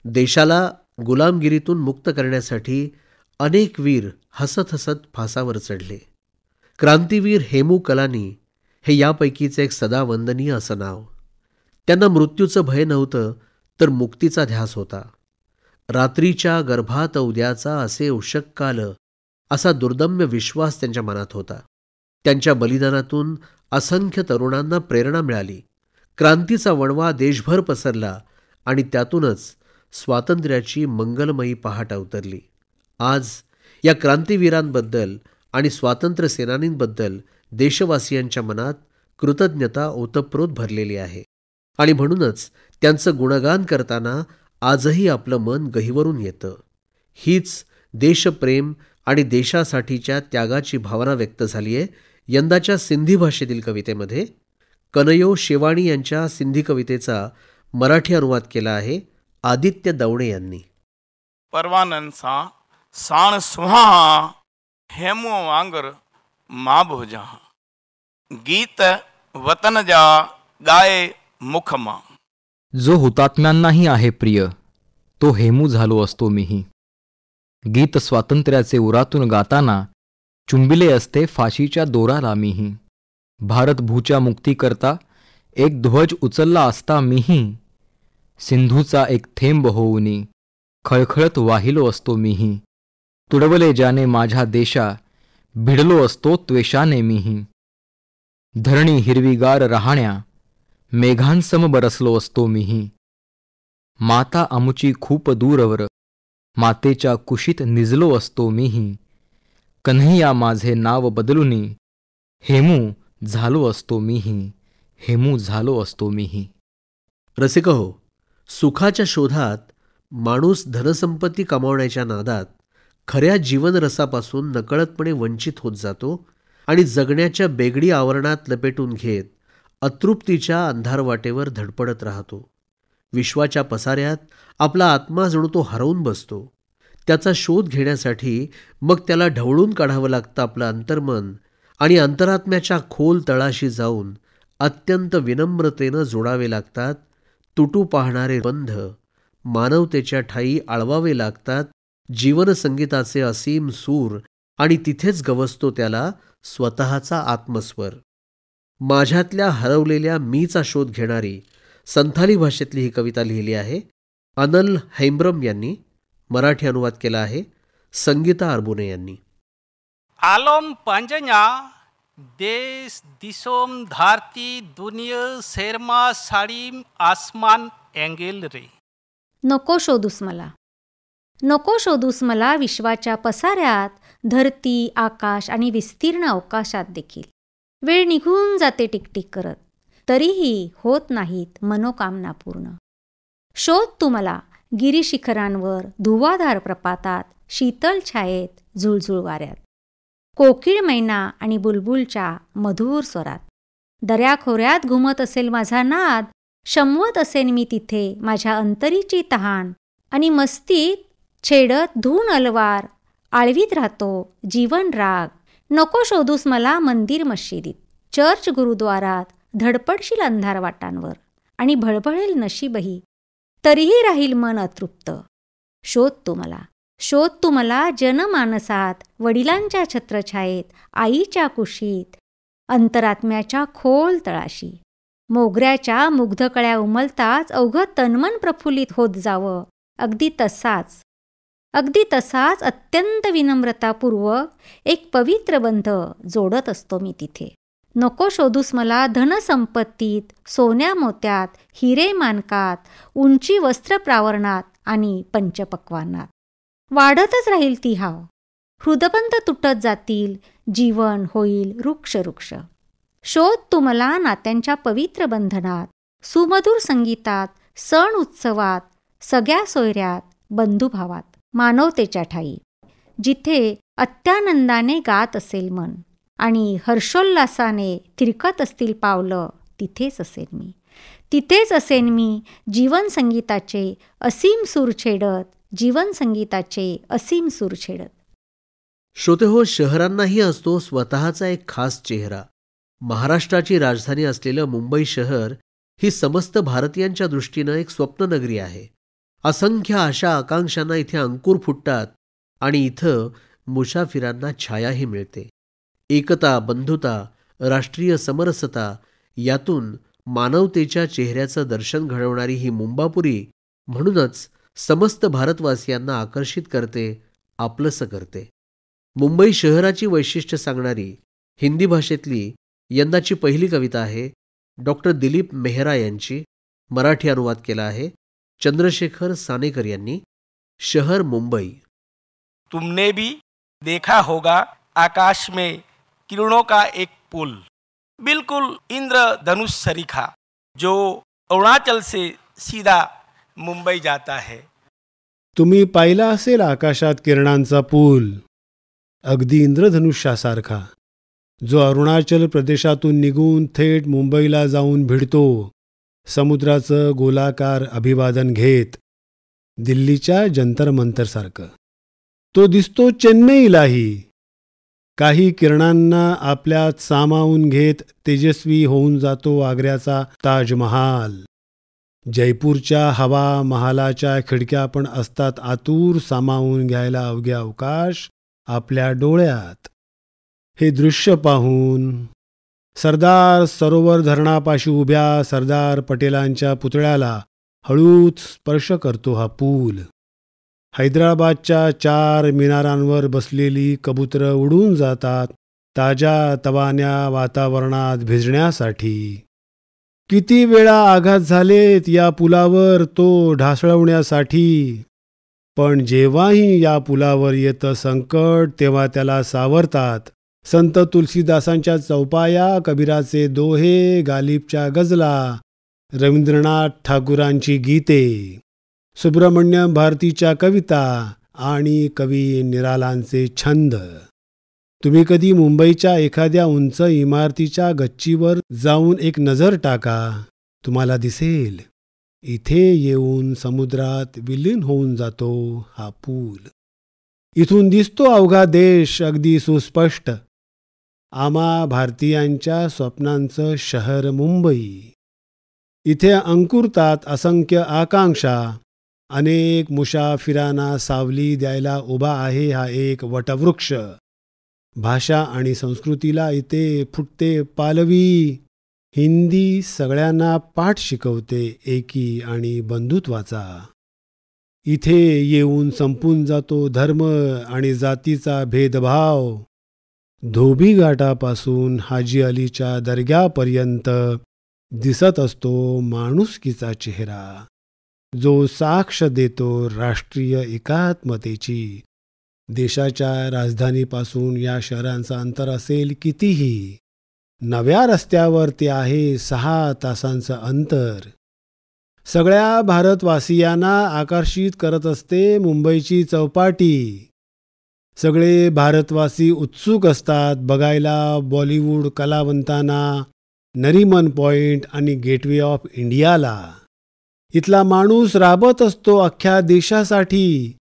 देशाला गुलामगिरीतून मुक्त करण्यासाठी अनेक वीर हसत हसत फासावर चढले. क्रांतीवीर हेमू कलानी हे यापैकीचे एक सदा वंदनीय असं नाव. त्यांना मृत्यूचं भय नव्हतं, तर मुक्तीचा ध्यास होता. रात्रीच्या गर्भात उद्याचा असे उशक्काल, असा दुर्दम्य विश्वास त्यांच्या मनात होता. त्यांच्या बलिदानातून असंख्य तरुणांना प्रेरणा मिळाली. क्रांतीचा वणवा देशभर पसरला आणि त्यातूनच स्वातंत्र्याची मंगलमयी पहाट अवतरली. आज या क्रांतीवीरांबद्दल आणि स्वातंत्र्य सेनानींबद्दल देशवासियांच्या मनात कृतज्ञता ओतप्रोत भरलेली आहे. आणि म्हणूनच त्यांचं गुणगान करताना आजही आपलं मन गहिवरून येतं. हीच देशप्रेम आणि देशासाठीच्या त्यागाची भावना व्यक्त झाली आहे यंदाच्या सिंधी भाषेतील कवितेमध्ये. कनयो शेवाणी यांच्या सिंधी कवितेचा मराठी अनुवाद केला आहे आदित्य दवणे यांनी. परवानन साण सुहा हेमो वांगर मां भोजा गीत वतन जा गाये मुखमा. जो हुतात्म्यांनाही आहे प्रिय, तो हेमू झालो असतो मीही. गीत स्वातंत्र्याचे उरातून गाताना चुंबिले असते फाशीच्या दोराला मीही. भारत भूच्या मुक्तीकरता एक ध्वज उचलला असता मीही. सिंधूचा एक थेंब होऊनी खळखळत वाहिलो असतो मीही. तुडवले ज्याने माझ्या देशा भिडलो असतो त्वेषाने मीही. धरणी हिरवीगार राहण्या मेघांसम बरसलो असतो मीही. माता आमुची खूप दूरवर मातेच्या कुशीत निजलो असतो मीही. कन्हैया माझे नाव बदलुनी हेमू झालो असतो मीही. हेमू झालो असतो मीही. रसिक हो, सुखाच्या शोधात माणूस धनसंपत्ती कमावण्याच्या नादात खऱ्या जीवनरसापासून नकळतपणे वंचित होत जातो आणि जगण्याच्या बेगडी आवरणात लपेटून घेत अतृप्तीच्या अंधारवाटेवर धडपडत राहतो. विश्वाच्या पसाऱ्यात आपला आत्मा जणू तो हरवून बसतो. त्याचा शोध घेण्यासाठी मग त्याला ढवळून काढावं लागतं आपलं अंतर्मन आणि अंतरात्म्याच्या खोल तळाशी जाऊन अत्यंत विनम्रतेनं जोडावे लागतात तुटू पाहणारे बंध. मानवतेच्या ठायी आळवावे लागतात जीवनसंगीताचे असीम सूर आणि तिथेच गवसतो त्याला स्वतःचा आत्मस्वर. माझ्यातल्या हरवलेल्या मीचा शोध घेणारी संथाली भाषेतली ही कविता लिहिली आहे अनल हैम्ब्रम यांनी. मराठी अनुवाद केला आहे संगीता अरबुने यांनी. आलोम पंजन्या देश दिसोम धारती दुनिया शेरमा साडीम आसमान एंगेल रे. नको शोधूस मला, नको शोधूस मला विश्वाच्या पसाऱ्यात, धरती, आकाश आणि विस्तीर्ण अवकाशात देखील. वेळ निघून जाते टिकटिक करत, तरीही होत नाहीत मनोकामना पूर्ण. शोध तू मला गिरीशिखरांवर, धुवाधार प्रपातात, शीतल छायेत, झुळझुळ वाऱ्यात, कोकिळ मैना आणि बुलबुलच्या मधुर स्वरात. दऱ्याखोऱ्यात घुमत असेल माझा नाद, शमवत असेन मी तिथे माझ्या अंतरीची तहान, आणि मस्तीत छेडत धून अलवार, आळवीत राहतो जीवन राग. नको शोधूस मला मंदिर मशिदीत, चर्च गुरुद्वारात, धडपडशील अंधार वाटांवर, आणि भळभळेल नशीबही, तरीही राहील मन अतृप्त. शोध तू मला जनमानसात, वडिलांच्या छत्रछायेत, आईच्या कुशीत, अंतरात्म्याच्या खोल तळाशी. मोगऱ्याच्या मुग्धकळ्या उमलताच अवघं तन्मन प्रफुल्लित होत जावं. अगदी तसाच अत्यंत विनम्रतापूर्वक एक पवित्र बंध जोडत असतो मी तिथे. नको शोधूस मला धनसंपत्तीत, सोन्या मोत्यात, हिरे मानकात, उंची वस्त्र प्रावरणात आणि पंचपक्वानात. वाढतच राहील ती हाव, हृदबंध तुटत जातील, जीवन होईल वृक्ष. शोध तू मला नात्यांच्या पवित्र बंधनात, सुमधुर संगीतात, सण उत्सवात, सगळ्या सोयऱ्यात, बंधुभावात, मानवतेच्या ठाई, जिथे अत्यानंदाने गात असेल मन आणि हर्षोल्लासाने थिरकत असतील पावलं, तिथेच असेन मी जीवन संगीताचे असीम सूर छेडत. श्रोतेहो, शहरांनाही असतो स्वतःचा एक खास चेहरा. महाराष्ट्राची राजधानी असलेलं मुंबई शहर ही समस्त भारतीयांच्या दृष्टीनं एक स्वप्ननगरी आहे. असंख्य आशा आकांक्षांना इथे अंकुर फुटतात आणि इथं मुसाफिरांना छायाही मिळते. एकता, बंधुता, राष्ट्रीय समरसता यातून मानवतेच्या चेहऱ्याचं दर्शन घडवणारी ही मुंबापुरी म्हणूनच समस्त भारतवासियांना आकर्षित करते, आपलंसं करते. मुंबई शहराची वैशिष्ट्य सांगणारी हिंदी भाषेतली यंदाची पहिली कविता आहे. डॉक्टर दिलीप मेहरा यांची, मराठी अनुवाद केला आहे चंद्रशेखर सानेकर यांनी. शहर मुंबई. तुमने भी देखा होगा आकाश में किरणों का एक पुल, बिल्कुल इंद्रधनुष सरीखा, जो अरुणाचल से सीधा मुंबई जाता है. तुम्ही पाहिला असेल आकाशात किरणांचा पूल, अगदी इंद्रधनुष्यासारखा, जो अरुणाचल प्रदेशातून निघून थेट मुंबईला जाऊन भिडतो, समुद्राचं गोलाकार अभिवादन घेत, दिल्लीच्या जंतर मंतरसारखं. तो दिसतो चेन्नईलाही. काही किरणांना आपल्यात सामावून घेत तेजस्वी होऊन जातो आग्र्याचा ताजमहाल. जयपूरच्या हवा महालाच्या खिडक्या पण असतात आतूर सामावून घ्यायला अवघ्या अवकाश आपल्या डोळ्यात. हे दृश्य पाहून सरदार सरोवर धरणापाशी उभ्या सरदार पटेलांच्या पुतळ्याला हळूच स्पर्श करतो हा पूल. हैदराबादच्या 4 मिनारांवर बसलेली कबुतरं उडून जातात ताज्या तवान्या वातावरणात भिजण्यासाठी. किती वेळा आघात झालेत या पुलावर तो ढासळवण्यासाठी, पण जेव्हाही या पुलावर येतं संकट तेव्हा त्याला सावरतात संत तुलसीदासांच्या चौपाया, कबीराचे दोहे, गालिबच्या गजला, रवींद्रनाथ ठाकूरांची गीते, सुब्रमण्यम भारतीच्या कविता आणि कवी निरालांचे छंद. तुम्ही कधी मुंबईच्या एखाद्या उंच इमारतीच्या गच्चीवर जाऊन एक नजर टाका, तुम्हाला दिसेल इथे येऊन समुद्रात विलीन होऊन जातो हा पूल. इथून दिसतो अवघा देश अगदी सुस्पष्ट. आम्हा भारतीयांच्या स्वप्नांचं शहर मुंबई. इथे अंकुरतात असंख्य आकांक्षा. अनेक मुसाफिरांना सावली द्यायला उभा आहे हा एक वटवृक्ष. भाषा आणि संस्कृतीला इथे फुटते पालवी. हिंदी सगळ्यांना पाठ शिकवते एकी आणि बंधुत्वाचा. इथे येऊन संपून जातो धर्म आणि जातीचा भेदभाव. धोबी घाटापासून हाजी अलीच्या दर्ग्यापर्यंत दिसत असतो माणुसकीचा चेहरा, जो साक्ष देतो राष्ट्रीय एकात्मतेची. देशाच्या राजधानीपासून या शहरांचं अंतर असेल कितीही, नव्या रस्त्यावर ते आहे 6 तासांचं अंतर. सगळ्या भारतवासियांना आकर्षित करत असते मुंबईची चौपाटी. सगळे भारतवासी उत्सुक असतात बघायला बॉलिवूड कलावंतांना, नरीमन पॉइंट आणि गेटवे ऑफ इंडियाला. इथला माणूस राबत असतो अख्ख्या देशासाठी.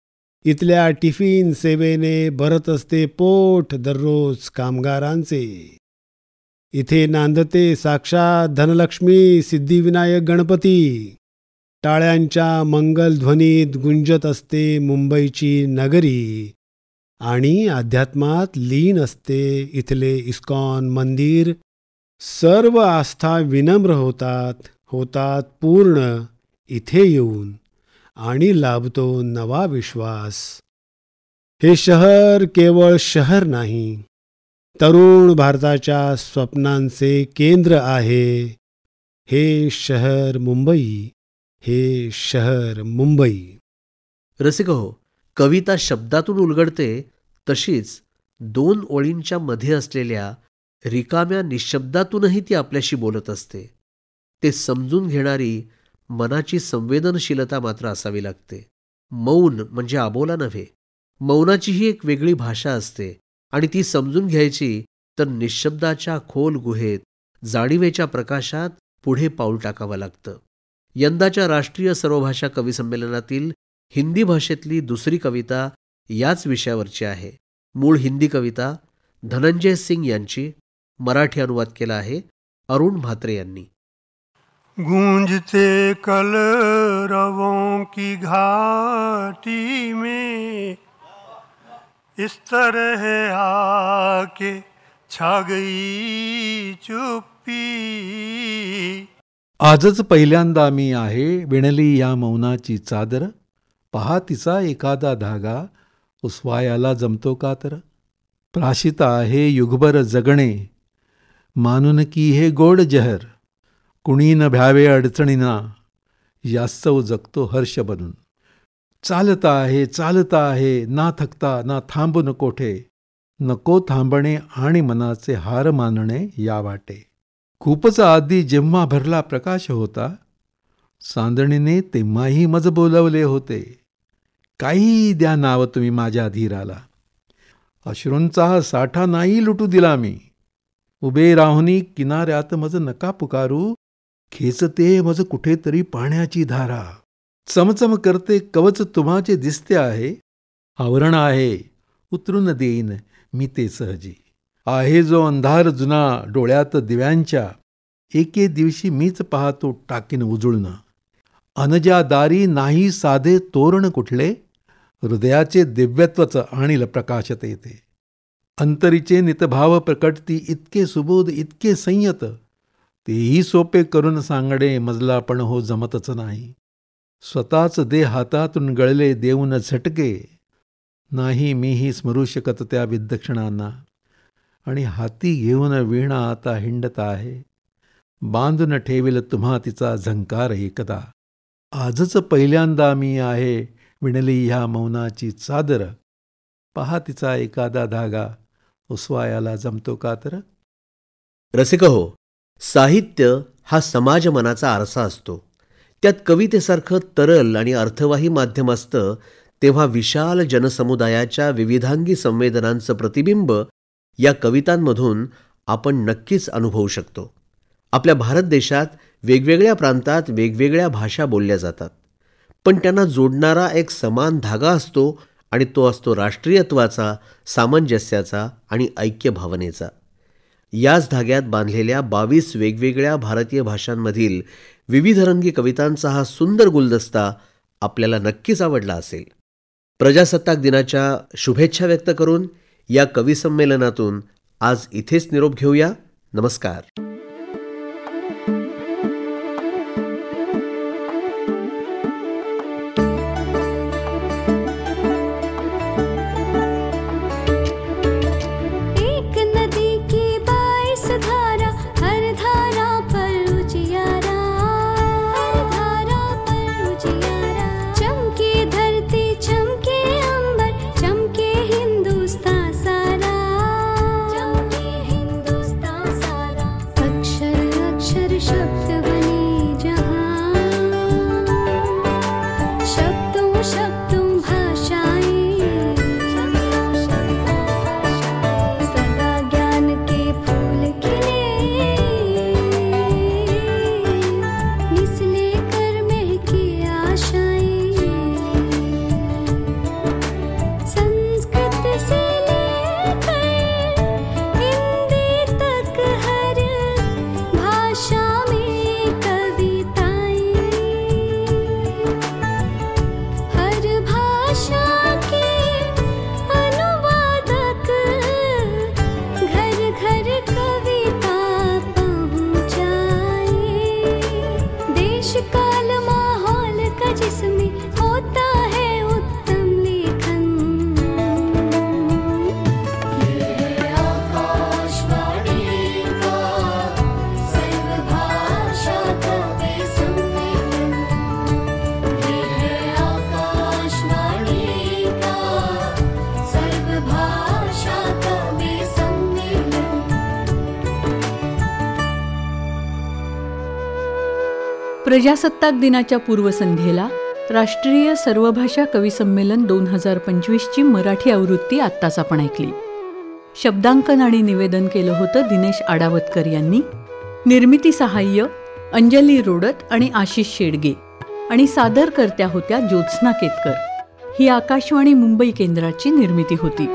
इथल्या टिफिन सेवेने भरत असते पोट दररोज कामगारांचे. इथे नांदते साक्षात धनलक्ष्मी सिद्धिविनायक गणपती. टाळ्यांच्या मंगलध्वनीत गुंजत असते मुंबईची नगरी. आणि अध्यात्मात लीन असते इथले इस्कॉन मंदिर. सर्व आस्था विनम्र होतात पूर्ण इथे येऊन आणि लाभतो नवा विश्वास. हे शहर केवळ शहर नाही, तरुण भारताच्या स्वप्नांचे केंद्र आहे. हे शहर मुंबई, हे शहर मुंबई. रसिको, कविता शब्दातून उलगडते तशीच 2 ओळींच्या मध्ये असलेल्या रिकाम्या निशब्दातूनही ती आपल्याशी बोलत असते. ते समजून घेणारी मनाची संवेदनशीलता मात्र असावी लागते. मौन म्हणजे अबोला नव्हे. मौनाचीही एक वेगळी भाषा असते आणि ती समजून घ्यायची तर निशब्दाच्या खोल गुहेत जाणीवेच्या प्रकाशात पुढे पाऊल टाकावं लागतं. यंदाच्या राष्ट्रीय सर्वभाषा कवी संमेलनातील हिंदी भाषेतली दुसरी कविता याच विषयावरची आहे. मूळ हिंदी कविता धनंजय सिंग यांची, मराठी अनुवाद केला आहे अरुण म्हात्रे यांनी. गूंजते कलरवों की घाटी में इस तरह आके छा गई चुप्पी. आजच पहिल्यांदा मी आहे विणली या मौनाची चादर. पहा तिचा एखादा धागा उसवायाला जमतो का तर. प्राशित आहे युगभर जगणे मानून की हे गोड जहर. कुणी न भ्यावे अडचणींना यास्तव जगतो हर्ष बनून. चालता आहे ना थकता ना थांबून कोठे. नको थांबणे आणि मनाचे हार मानणे या वाटे. खूपच आधी जेव्हा भरला प्रकाश होता चांदणीने तेव्हाही मज बोलवले होते. काही द्या नाव तुम्ही माझ्या धीराला. अश्रूंचा हा साठा नाही लुटू दिला मी. उभे राहुनी किनाऱ्यात मज नका पुकारू. खेचते मज कुठेतरी पाण्याची धारा. चमचम करते कवच तुम्हाचे दिसते आहे. आवरण आहे उतरून देईन मी ते सहजी. आहे जो अंधार जुना डोळ्यात दिव्यांच्या. एके दिवशी मीच पाहतो टाकीन उजळून. अनजा दारी नाही साधे तोरण कुठले. हृदयाचे दिव्यत्वच आणील प्रकाशत येते. अंतरीचे नितभाव प्रकटती इतके सुबोध इतके संयत. तेही सोपे करून सांगणे मजला पण हो जमतच नाही. स्वतःच दे हातातून गळले देऊन झटके. नाही मीही स्मरू शकत त्या विद्यक्षणांना. आणि हाती घेऊन वीणा आता हिंडत आहे. बांधून ठेवील तुम्हा तिचा झंकार एकदा. आजच पहिल्यांदा मी आहे विणली ह्या मौनाची चादर. पहा तिचा एखादा धागा उसवायाला जमतो का तर. रसिक हो, साहित्य हा समाज मनाचा आरसा असतो. त्यात कवितेसारखं तरल आणि अर्थवाही माध्यम असतं तेव्हा विशाल जनसमुदायाच्या विविधांगी संवेदनांचं प्रतिबिंब या कवितांमधून आपण नक्कीच अनुभवू शकतो. आपल्या भारत देशात वेगवेगळ्या प्रांतात वेगवेगळ्या भाषा बोलल्या जातात, पण त्यांना जोडणारा एक समान धागा असतो आणि तो असतो राष्ट्रीयत्वाचा, सामंजस्याचा आणि ऐक्य भावनेचा. याच धाग्यात बांधलेल्या 22 वेगवेगळ्या भारतीय भाषांमधील विविधरंगी कवितांचा हा सुंदर गुलदस्ता आपल्याला नक्कीच आवडला असेल. प्रजासत्ताक दिनाच्या शुभेच्छा व्यक्त करून या कवी संमेलनातून आज इथेच निरोप घेऊया. नमस्कार. प्रजासत्ताक दिनाच्या पूर्वसंध्येला राष्ट्रीय सर्वभाषा कवी संमेलन 2025ची मराठी आवृत्ती आत्ताच आपण ऐकली. शब्दांकन आणि निवेदन केलं होतं दिनेश आडावतकर यांनी. निर्मिती सहाय्य अंजली रोडत आणि आशिष शेडगे आणि सादरकर्त्या होत्या ज्योत्स्ना केतकर. ही आकाशवाणी मुंबई केंद्राची निर्मिती होती.